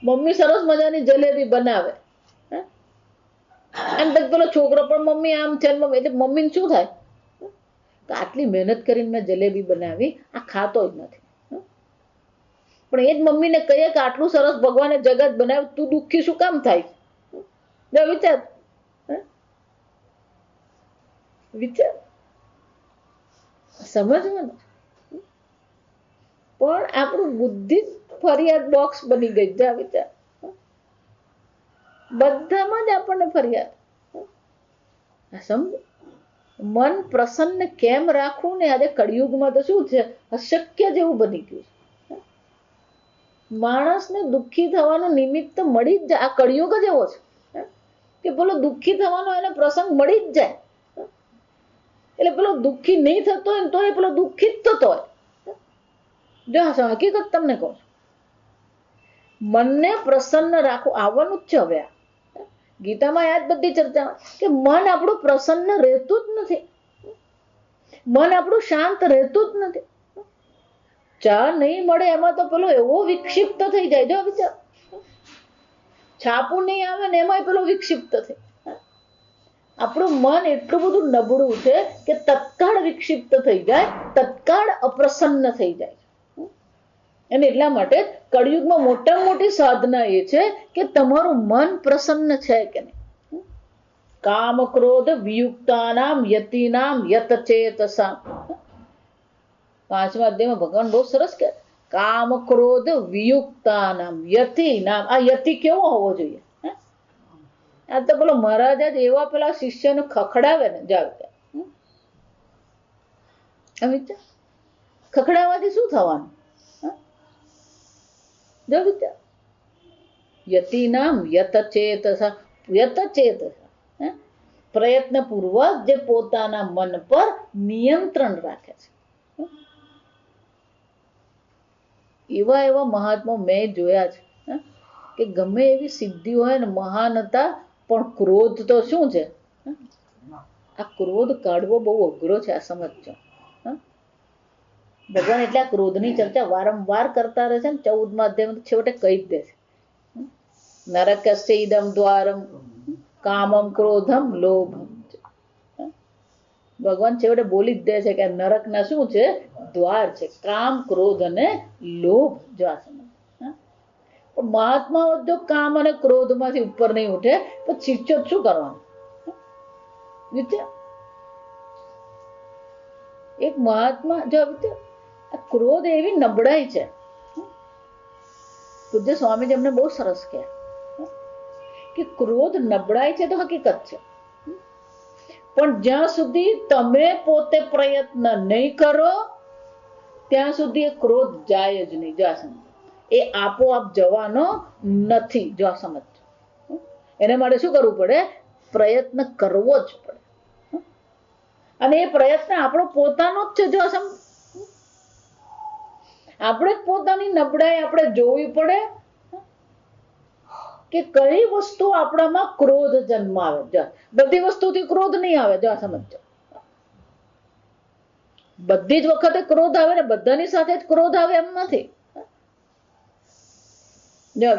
મમ્મી સરસ મજાની જલેબી બનાવે અને પછી પેલો છોકરો પણ મમ્મી આમ છે, એટલે મમ્મીને શું થાય? આટલી મહેનત કરીને મેં જલેબી બનાવી, આ ખાતો જ નથી. પણ એ જ મમ્મીને કહીએ કે આટલું સરસ ભગવાને જગત બનાવ્યું, તું દુઃખી શું કામ થાય? જો વિચાર, વિચાર, સમજવાનું. પણ આપણું બુદ્ધિ ફરિયાદ બોક્સ બની ગઈ. જા વિચાર, બધામાં જ આપણને ફરિયાદ. સમજ, મન પ્રસન્ન કેમ રાખવું ને? આજે કળિયુગમાં તો શું છે, અશક્ય જેવું બની ગયું છે. માણસને દુઃખી થવાનું નિમિત્ત મળી જ જાય. આ કળિયુગ જ એવો છે કે પેલો દુઃખી થવાનો એને પ્રસંગ મળી જ જાય. એટલે પેલો દુઃખી નહીં થતો હોય ને તો એ પેલો દુઃખી જ થતો હોય. જો હકીકત તમને કહું, મનને પ્રસન્ન રાખવું આવવાનું જ છે. હવે ગીતામાં યાદ બધી ચર્ચા કે મન આપણું પ્રસન્ન રહેતું જ નથી, મન આપણું શાંત રહેતું જ નથી. ચા નહીં મળે એમાં તો પેલો એવો વિક્ષિપ્ત થઈ જાય. જો વિચાર, છાપું નહીં આવે ને એમાં પેલો વિક્ષિપ્ત થઈ. આપણું મન એટલું બધું નબળું છે કે તત્કાળ વિક્ષિપ્ત થઈ જાય, તત્કાળ અપ્રસન્ન થઈ જાય. અને એટલા માટે કળિયુગમાં મોટામાં મોટી સાધના એ છે કે તમારું મન પ્રસન્ન છે કે નહીં. કામ ક્રોધ વિયુક્તાનામ યતિનામ યત ચેતસા. 5મા અધ્યાયમાં ભગવાન બહુ સરસ કહે, કામ ક્રોધ વિયુક્તાનામ યતિનામ. આ યતિ કેવો હોવો જોઈએ? આ તો પેલો મહારાજ જ એવા પેલા શિષ્યને ખખડાવે ને. જાગતા ખખડાવવાથી શું થવાનું? જો વિચાર, યતિનામ યત ચેતસા. યત ચેતસા, પ્રયત્ન પૂર્વક જે પોતાના મન પર નિયંત્રણ રાખે છે. એવા એવા મહાત્મા મેં જોયા છે કે ગમે એવી સિદ્ધિ હોય ને, મહાનતા, પણ ક્રોધ તો શું છે? આ ક્રોધ કાઢવો બહુ અઘરો છે. આ સમજજો. ભગવાન એટલે આ ક્રોધની ચર્ચા વારંવાર કરતા રહે છે ને. 14મા અધ્યાયમાં છેવટે કહી જ દે છે, નરકસ્ય ઇદમ દ્વારમ કામમ ક્રોધમ લોભમ. ભગવાન છેવટે બોલી જ દે છે કે નરકના શું છે? દ્વાર છે, કામ, ક્રોધ અને લોભ. જો આ સમજ. પણ મહાત્માઓ જો કામ અને ક્રોધમાંથી ઉપર નહીં ઉઠે તો શિષ્ય શું કરવાનું? વિચાર, એક મહાત્મા જો આ ક્રોધ એવી નબળાઈ છે. પૂજ્ય સ્વામીજી અમને બહુ સરસ કહે કે ક્રોધ નબળાઈ છે તો હકીકત છે, પણ જ્યાં સુધી તમે પોતે પ્રયત્ન નહીં કરો ત્યાં સુધી એ ક્રોધ જાય જ નહીં. જો આ સમજ, એ આપોઆપ જવાનો નથી. જો આ સમજ, એને માટે શું કરવું પડે? પ્રયત્ન કરવો જ પડે. અને એ પ્રયત્ન આપણો પોતાનો જ છે. જો આ સમજ, આપણે જ પોતાની નબળાઈ આપણે જોવી પડે કે કઈ વસ્તુ આપણામાં ક્રોધ જન્માવે. બધી વસ્તુથી ક્રોધ નહીં આવે. જો સમજો, બધી જ વખતે ક્રોધ આવે ને બધાની સાથે જ ક્રોધ આવે એમ નથી. જો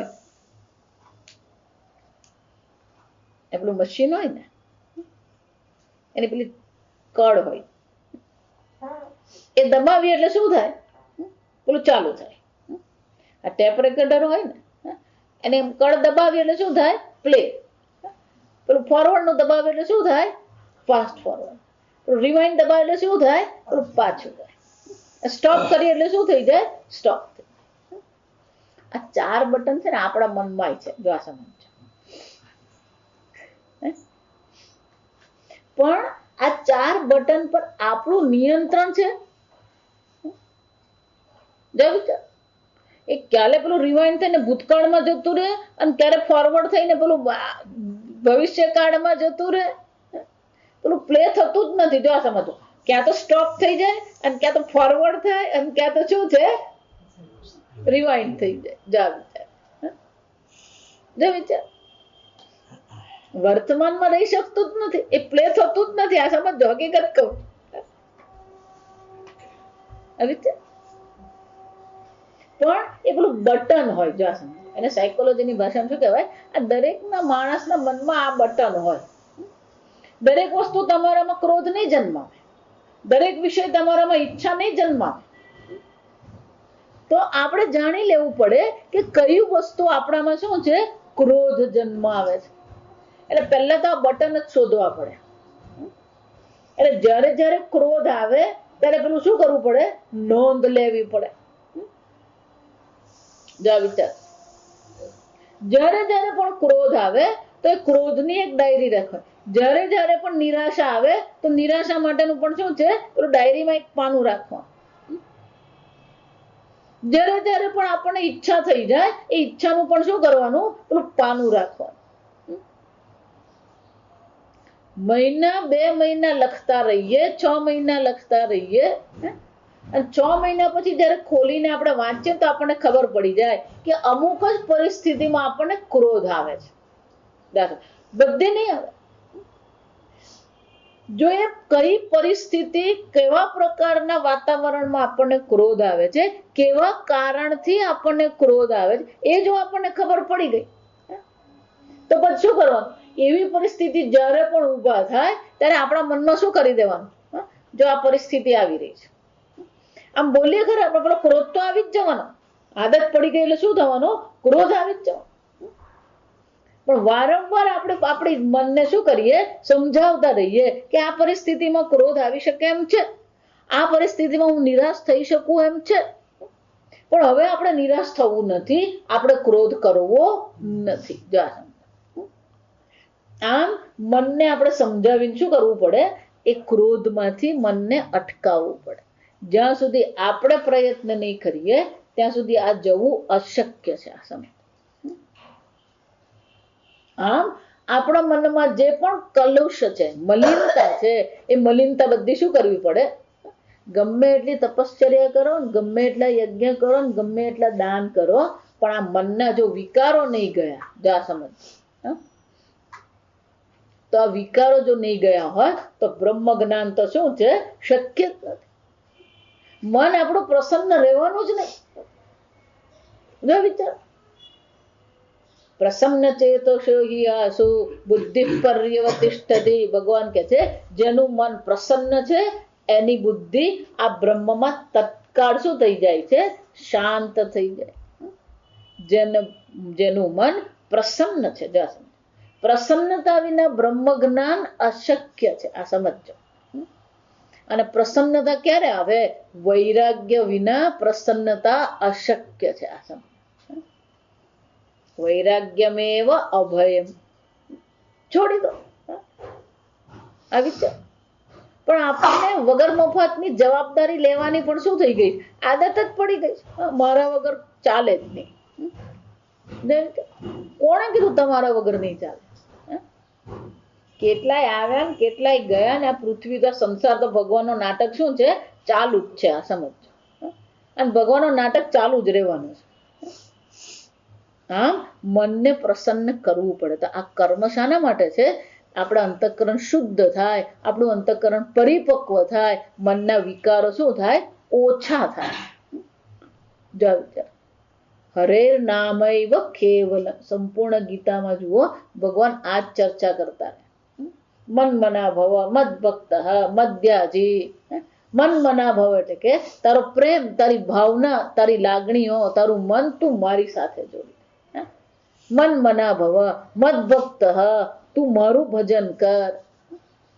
પેલું મશીન હોય ને, એની પેલી કળ હોય, એ દબાવીએ એટલે શું થાય? પેલું ચાલુ થાય. આ ટેપ રેકોર્ડર હોય ને, એને કળ દબાવીએ એટલે શું થાય? પ્લે. પેલું ફોરવર્ડ નું દબાવે એટલે શું થાય? Fast forward. રિવાઇન્ડ દબાવે એટલે શું થાય? પેલું પાછું થાય. સ્ટોપ કરીએ એટલે શું થઈ જાય? સ્ટોપ. આ 4 બટન છે ને આપણા મનમાં છે. જો આ સમજો. પણ આ 4 બટન પર આપણું નિયંત્રણ છે. એ ક્યારે પેલું રિવાઇન્ડ થઈને ભૂતકાળમાં જતું રહે અને ક્યારે ફોરવર્ડ થઈને પેલું ભવિષ્યકાળમાં જતું રહે. પેલું પ્લે થતું જ નથી. જો આ સમજો, ક્યાં તો સ્ટોપ થઈ જાય અને ક્યાં તો ફોરવર્ડ થાય અને ક્યાં તો શું છે? રિવાઇન્ડ થઈ જાય. જો વિચાર, વર્તમાનમાં રહી શકતું જ નથી. એ પ્લે થતું જ નથી. આ સમજો, હકીકત કહું. પણ એ પેલું બટન હોય. જો આ સમજો, એને સાયકોલોજીની ભાષામાં શું કહેવાય? આ દરેકના માણસના મનમાં આ બટન હોય. દરેક વસ્તુ તમારામાં ક્રોધ નહીં જન્માવે. દરેક વિષય તમારામાં ઈચ્છા નહીં જન્માવે. તો આપણે જાણી લેવું પડે કે કઈ વસ્તુ આપણામાં શું છે? ક્રોધ જન્માવે છે. એટલે પહેલા તો આ બટન જ શોધવા પડે. એટલે જ્યારે જ્યારે ક્રોધ આવે ત્યારે પેલું શું કરવું પડે? નોંધ લેવી પડે. જા વિચાર, જ્યારે જ્યારે પણ ક્રોધ આવે તો એ ક્રોધની એક ડાયરી રાખો. જ્યારે જ્યારે પણ નિરાશા આવે તો નિરાશા માટેનું પણ શું છે? પેલું ડાયરીમાં એક પાનું રાખવા. જ્યારે જ્યારે પણ આપણને ઈચ્છા થઈ જાય એ ઈચ્છાનું પણ શું કરવાનું? પેલું પાનું રાખવાનું. મહિના 2 મહિના લખતા રહીએ, 6 મહિના લખતા રહીએ, અને 6 મહિના પછી જયારે ખોલીને આપણે વાંચીએ તો આપણને ખબર પડી જાય કે અમુક જ પરિસ્થિતિમાં આપણને ક્રોધ આવે છે. બધે નહીં આવે. જો એ કઈ પરિસ્થિતિ, કેવા પ્રકારના વાતાવરણમાં આપણને ક્રોધ આવે છે, કેવા કારણથી આપણને ક્રોધ આવે છે, એ જો આપણને ખબર પડી ગઈ તો પછી શું કરવાનું? એવી પરિસ્થિતિ જ્યારે પણ ઊભા થાય ત્યારે આપણા મનમાં શું કરી દેવાનું? જો આ પરિસ્થિતિ આવી રહી છે, આમ બોલીએ ખરા આપણે, પેલો ક્રોધ તો આવી જ જવાનો. આદત પડી ગઈ એટલે શું થવાનું? ક્રોધ આવી જ જવાનો. પણ વારંવાર આપણે આપણી મનને શું કરીએ? સમજાવતા રહીએ કે આ પરિસ્થિતિમાં ક્રોધ આવી શકે એમ છે, આ પરિસ્થિતિમાં હું નિરાશ થઈ શકું એમ છે. પણ હવે આપણે નિરાશ થવું નથી, આપણે ક્રોધ કરવો નથી. જો આમ મનને આપણે સમજાવીને શું કરવું પડે? એ ક્રોધમાંથી મનને અટકાવવું પડે. જ્યાં સુધી આપણે પ્રયત્ન નહીં કરીએ ત્યાં સુધી આ જવું અશક્ય છે. આ સમય આમ આપણા મનમાં જે પણ કલુષ છે, મલિનતા છે, એ મલિનતા બધી શું કરવી પડે? ગમે એટલી તપશ્ચર્યા કરો, ગમે એટલા યજ્ઞ કરો, ગમે એટલા દાન કરો, પણ આ મનના જો વિકારો નહીં ગયા, જા સમજ, તો આ વિકારો જો નહીં ગયા હોય તો બ્રહ્મ જ્ઞાન તો શું છે? શક્ય જ નથી. મન આપણું પ્રસન્ન રહેવાનું જ નહીં. જો વિચાર, પ્રસન્ન ચેતસો હિ આસુ બુદ્ધિ પર્યવતિષ્ઠતિ. ભગવાન કે છે જેનું મન પ્રસન્ન છે એની બુદ્ધિ આ બ્રહ્મમાં તત્કાળ શું થઈ જાય છે? શાંત થઈ જાય. જેનું મન પ્રસન્ન છે, પ્રસન્નતા વિના બ્રહ્મ જ્ઞાન અશક્ય છે. આ સમજો. અને પ્રસન્નતા ક્યારે આવે? વૈરાગ્ય વિના પ્રસન્નતા અશક્ય છે. આ સમજ. વૈરાગ્યમેવ અભયમ. છોડી દો આ વિચાર. પણ આપણને વગર મફતની જવાબદારી લેવાની પણ શું થઈ ગઈ? આદત જ પડી ગઈ. મારા વગર ચાલે જ નહીં. કોણે કીધું તમારા વગર નહીં ચાલે? કેટલાય આવ્યા ને કેટલાય ગયા ને આ પૃથ્વી તો સંસાર તો ભગવાનનો નાટક શું છે? ચાલુ જ છે. આ સમજ. અને ભગવાનનો નાટક ચાલુ જ રહેવાનું છે. આમ મનને પ્રસન્ન કરવું પડે. તો આ કર્મ શાના માટે છે? આપણા અંતઃકરણ શુદ્ધ થાય, આપણું અંતઃકરણ પરિપક્વ થાય, મનના વિકારો શું થાય? ઓછા થાય. જો વિચાર, હરેર નામૈવ કેવલ, સંપૂર્ણ ગીતામાં જુઓ ભગવાન આ જ ચર્ચા કરતા. મન મના ભવ મદ ભક્ત મધ્યાજી. મન મના ભવ એટલે કે તારો પ્રેમ, તારી ભાવના, તારી લાગણીઓ, તારું મન તું મારી સાથે જોડી. મન મના ભવ મદ ભક્ત, તું મારું ભજન કર.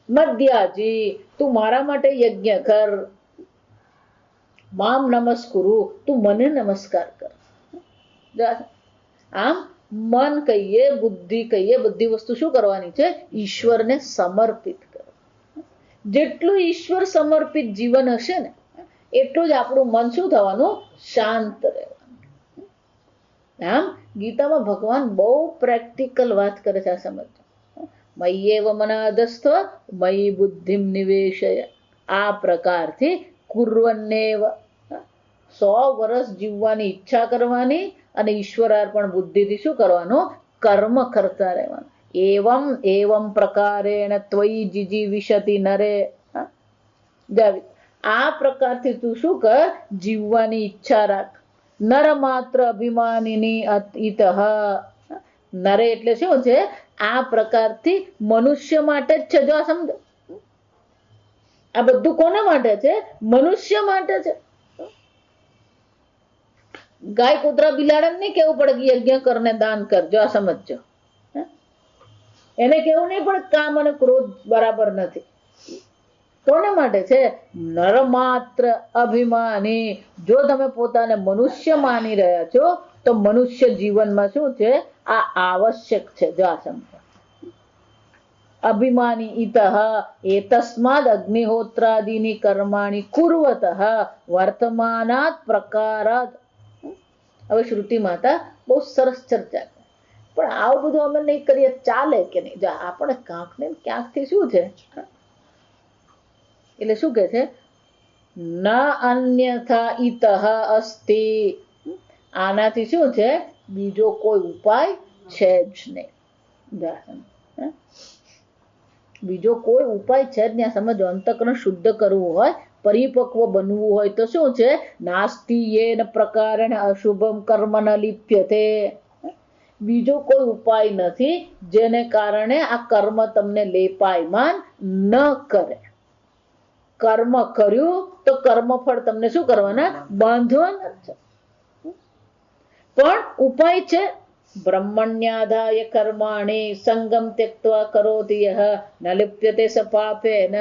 મધ્યાજી, તું મારા માટે યજ્ઞ કર. મામ નમસ્કુરુ, તું મને નમસ્કાર કર. આમ મન કહીએ, બુદ્ધિ કહીએ, બધી વસ્તુ શું કરવાની છે? ઈશ્વરને સમર્પિત કરો. જેટલું ઈશ્વર સમર્પિત જીવન હશે ને એટલું જ આપણું મન શું થવાનું? શાંત રહેવાનું. આમ ગીતામાં ભગવાન બહુ પ્રેક્ટિકલ વાત કરે છે. આ સમજ, મય્યેવ મનાધસ્થ મયી બુદ્ધિમ નિવેશય. આ પ્રકારથી કુર્વન્નેવ, 100 વર્ષ જીવવાની ઈચ્છા કરવાની અને ઈશ્વરાર્પણ બુદ્ધિથી શું કરવાનું? કર્મ કરતા રહેવાનું. એવમ એવમ પ્રકારેણ ત્વયી જીજીવિષતિ નરે. આ પ્રકારથી તું શું કર? જીવવાની ઈચ્છા રાખ. નર માત્ર અભિમાનીની ઇતઃ. નરે એટલે શું છે? આ પ્રકારથી મનુષ્ય માટે જ છે. જો આ સમજો, આ બધું કોના માટે છે? મનુષ્ય માટે છે. ગાય કૂતરા બિલાડા નહીં કેવું પડે કે યજ્ઞ કરને દાન કર. જો આ સમજો, એને કેવું નહીં પડે કામ અને ક્રોધ બરાબર નથી. કોના માટે છે? નર માત્ર અભિમાની. જો તમે પોતાને મનુષ્ય માની રહ્યા છો તો મનુષ્ય જીવનમાં શું છે? આ આવશ્યક છે. જો આ સમજો, અભિમાની ઇતઃ એતસ્માદ અગ્નિહોત્રાદિની કર્માણી કુર્વતઃ વર્તમાનાત પ્રકારાત. હવે શ્રુતિ માતા બહુ સરસ ચર્ચા, પણ આવું બધું અમે નહીં કરીએ ચાલે કે નહીં? જો આપણે ક્યાંક ને ક્યાંકથી શું છે, એટલે શું કે છે? ન અન્યથા ઇતઃ અસ્તિ. આનાથી શું છે? બીજો કોઈ ઉપાય છે જ નહીં. બીજો કોઈ ઉપાય છે જ નહીં. સમજો, અંતઃકરણ શુદ્ધ કરવું હોય, પરિપક્વ બનવું હોય તો શું છે? નાસ્તિ યેન પ્રકારેણ અશુભમ કર્મ ન લિપ્યતે. બીજો કોઈ ઉપાય નથી જેને કારણે આ કર્મ તમને લેપાયમાન ન કરે. કર્મ કર્યું તો કર્મફળ તમને શું કરવાના? બાંધવાના છે. પણ ઉપાય છે. બ્રહ્મણ્યાધાય કર્માણિ સંગમ ત્યક્ત્વા કરોતિ યઃ ન લિપ્યતે સ પાપેન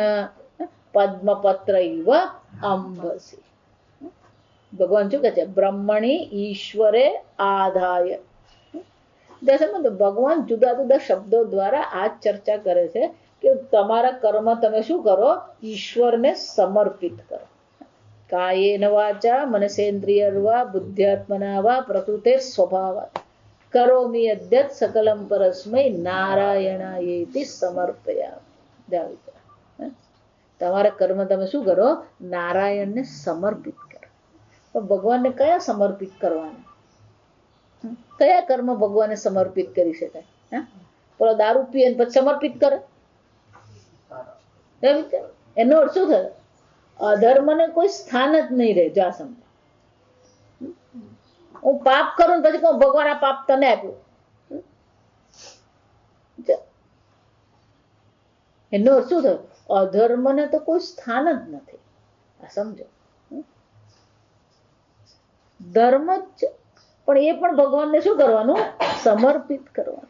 પદ્મપત્ર ઇવ અંબસી. ભગવાન શું કહે છે? બ્રહ્મણી ઈશ્વરે આધાય. ભગવાન જુદા જુદા શબ્દો દ્વારા આ ચર્ચા કરે છે કે તમારા કર્મ તમે શું કરો? ઈશ્વરને સમર્પિત કરો. કાયેન વાચા મનસેન્દ્રિયર્વા બુદ્ધ્યાત્મના વા પ્રકૃતે સ્વભાવાત કરોમિ યદ્યત સકલમ પરસ્મૈ નારાયણાયેતિ સમર્પયામિ. તમારા કર્મ તમે શું કરો? નારાયણને સમર્પિત કરો. પણ ભગવાનને કયા સમર્પિત કરવાના? કયા કર્મ ભગવાનને સમર્પિત કરી શકાય? પેલો દારૂ પીએ પછી સમર્પિત કરે, એનો અર્થ શું થયો? અધર્મને કોઈ સ્થાન જ નહીં રહે. જા સમજ, હું પાપ કરું ને પછી કહું ભગવાન આ પાપ તને આપ્યું, એનો અર્થ શું થયો? અધર્મને તો કોઈ સ્થાન જ નથી. આ સમજો, ધર્મ જ છે, પણ એ પણ ભગવાનને શું કરવાનું? સમર્પિત કરવાનું.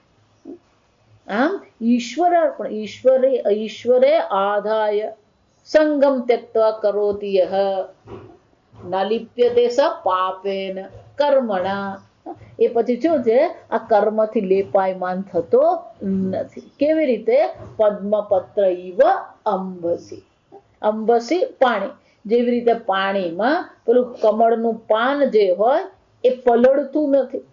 આમ ઈશ્વર પણ ઈશ્વરે આધાય સંગમ ત્યક્ત્વા કરોતિ યઃ ન લિપ્યતે સ પાપેન કર્મણા. એ પછી શું છે? આ કર્મથી લેપાયમાન થતો નથી. કેવી રીતે? પદ્મપત્ર ઇવ અંબસી. અંબસી પાણી. જેવી રીતે પાણીમાં પેલું કમળનું પાન જે હોય એ પલળતું નથી,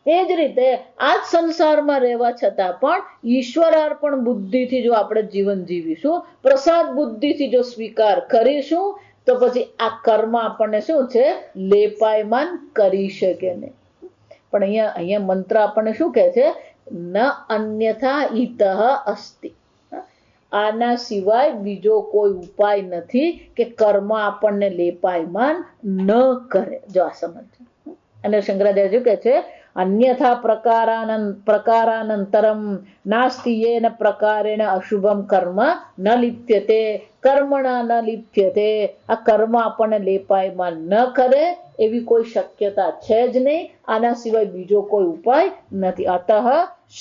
એ જ રીતે આ જ સંસારમાં રહેવા છતાં પણ ઈશ્વરાર્પણ બુદ્ધિથી જો આપણે જીવન જીવીશું, પ્રસાદ બુદ્ધિથી જો સ્વીકાર કરીશું, તો પછી આ કર્મ આપણને શું છે? લેપાયમાન કરી શકે નહીં. પણ અહીંયા મંત્ર આપણને શું કહે છે? ન અન્યથા ઈતઃ અસ્તિ. આના સિવાય બીજો કોઈ ઉપાય નથી કે કર્મ આપણને લેપાયમાન ન કરે. જો આ સમજ. અને શંકરાચાર્ય કહે છે અન્યથા પ્રકારાનંતરમ નાસ્તિ યેન પ્રકારેણ અશુભમ કર્મ ન લિપ્યતે કર્મણા ન લિપ્યતે. આ કર્મ આપણને લેપાયમાન ન કરે એવી કોઈ શક્યતા છે જ નહીં. આના સિવાય બીજો કોઈ ઉપાય નથી. અતઃ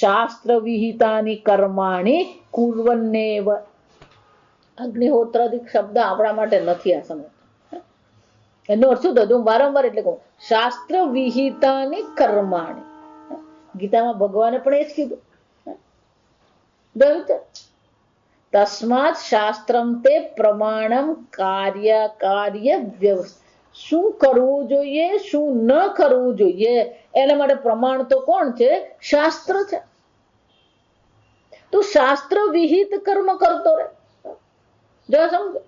શાસ્ત્ર વિહિતાની કર્માણી કુર્વન્નેવ. અગ્નિહોત્રાદિક શબ્દ આપણા માટે નથી. આ સમજ એનો અર્થ શું થયો? હું વારંવાર એટલે કહું, શાસ્ત્ર વિહિતાની કર્માણી. ગીતામાં ભગવાને પણ એ જ કીધું. તસ્માત શાસ્ત્રમ તે પ્રમાણમ કાર્ય વ્યવસ્થા. શું કરવું જોઈએ, શું ન કરવું જોઈએ, એના માટે પ્રમાણ તો કોણ છે? શાસ્ત્ર છે. તું શાસ્ત્ર વિહિત કર્મ કરતો રહે. જો સમજો,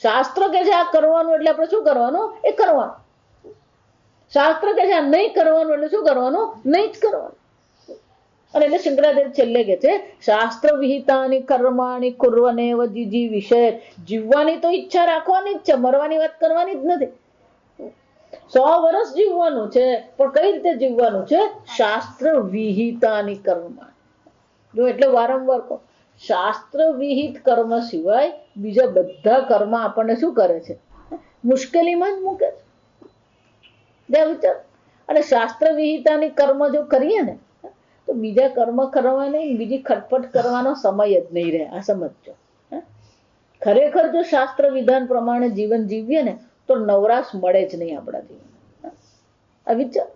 શાસ્ત્ર કે છે આ કરવાનું એટલે આપણે શું કરવાનું? એ કરવાનું. શાસ્ત્ર કે છે આ નહીં કરવાનું એટલે શું કરવાનું? નહીં જ કરવાનું. અને એટલે શંકરાચાર્ય છેલ્લે કે છે શાસ્ત્ર વિહિતાની કર્માણી કુર્વનેવ જીજી વિષય. જીવવાની તો ઈચ્છા રાખવાની જ છે, મરવાની વાત કરવાની જ નથી. 100 વર્ષ જીવવાનું છે, પણ કઈ રીતે જીવવાનું છે? શાસ્ત્ર વિહિતાની કર્માણી. જો એટલે વારંવાર કહો, શાસ્ત્ર વિહિત કર્મ સિવાય બીજા બધા કર્મ આપણને શું કરે છે? મુશ્કેલીમાં જ મૂકે છે. વિચાર. અને શાસ્ત્ર વિહિતાની કર્મ જો કરીએ ને તો બીજા કર્મ કરવા નહીં, બીજી ખટપટ કરવાનો સમય જ નહીં રહે. આ સમજો. ખરેખર જો શાસ્ત્ર વિધાન પ્રમાણે જીવન જીવીએ ને તો નવરાશ મળે જ નહીં આપણા જીવન. આ વિચાર.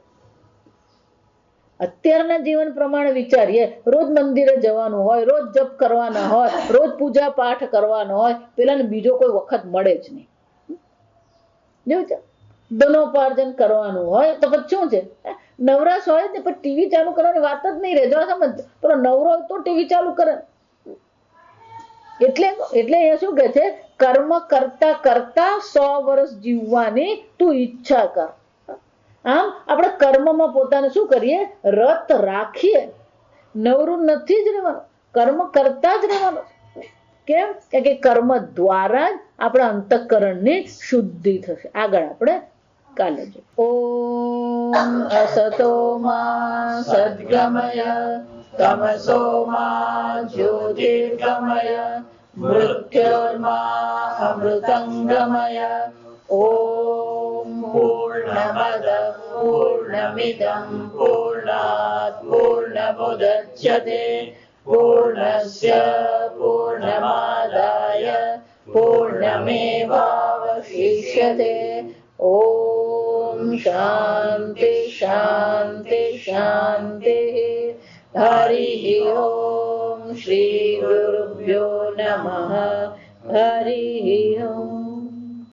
અત્યારના જીવન પ્રમાણે વિચારીએ, રોજ મંદિરે જવાનું હોય, રોજ જપ કરવાના હોય, રોજ પૂજા પાઠ કરવાનો હોય, પેલાને બીજો કોઈ વખત મળે જ નહીં. ધનોપાર્જન કરવાનું હોય તો પછી શું છે? નવરાશ હોય ને પણ ટીવી ચાલુ કરવાની વાત જ નહીં રહે. જો સમજ, પેલો નવરો હોય તો ટીવી ચાલુ કરે. એટલે અહીંયા શું કે છે? કર્મ કરતા કરતા 100 વર્ષ જીવવાની તું ઈચ્છા કર. આમ આપણે કર્મમાં પોતાને શું કરીએ? રત રાખીએ. નવરું નથી જ રહેવાનું, કર્મ કરતા જ રહેવાનું. કેમ? કે કર્મ દ્વારા જ આપણા અંતઃકરણની શુદ્ધિ થશે. આગળ આપણે કાલે જો. ઓમ અસતો મા સદ્ગમય તમસો મા જ્યોતિર્ગમય મૃત્યોર્મા અમૃતંગમય. ઓમ પૂર્ણમદ પૂર્ણમિદં પૂર્ણાત પૂર્ણમુદચ્યતે પૂર્ણસ્ય પૂર્ણમાદાય પૂર્ણમેવાવશિષ્યતે. ઓમ શાંતિ શાંતિ શાંતિ. હરિ ઓમ શ્રી ગુરુભ્યો નમઃ. હરિ ઓમ.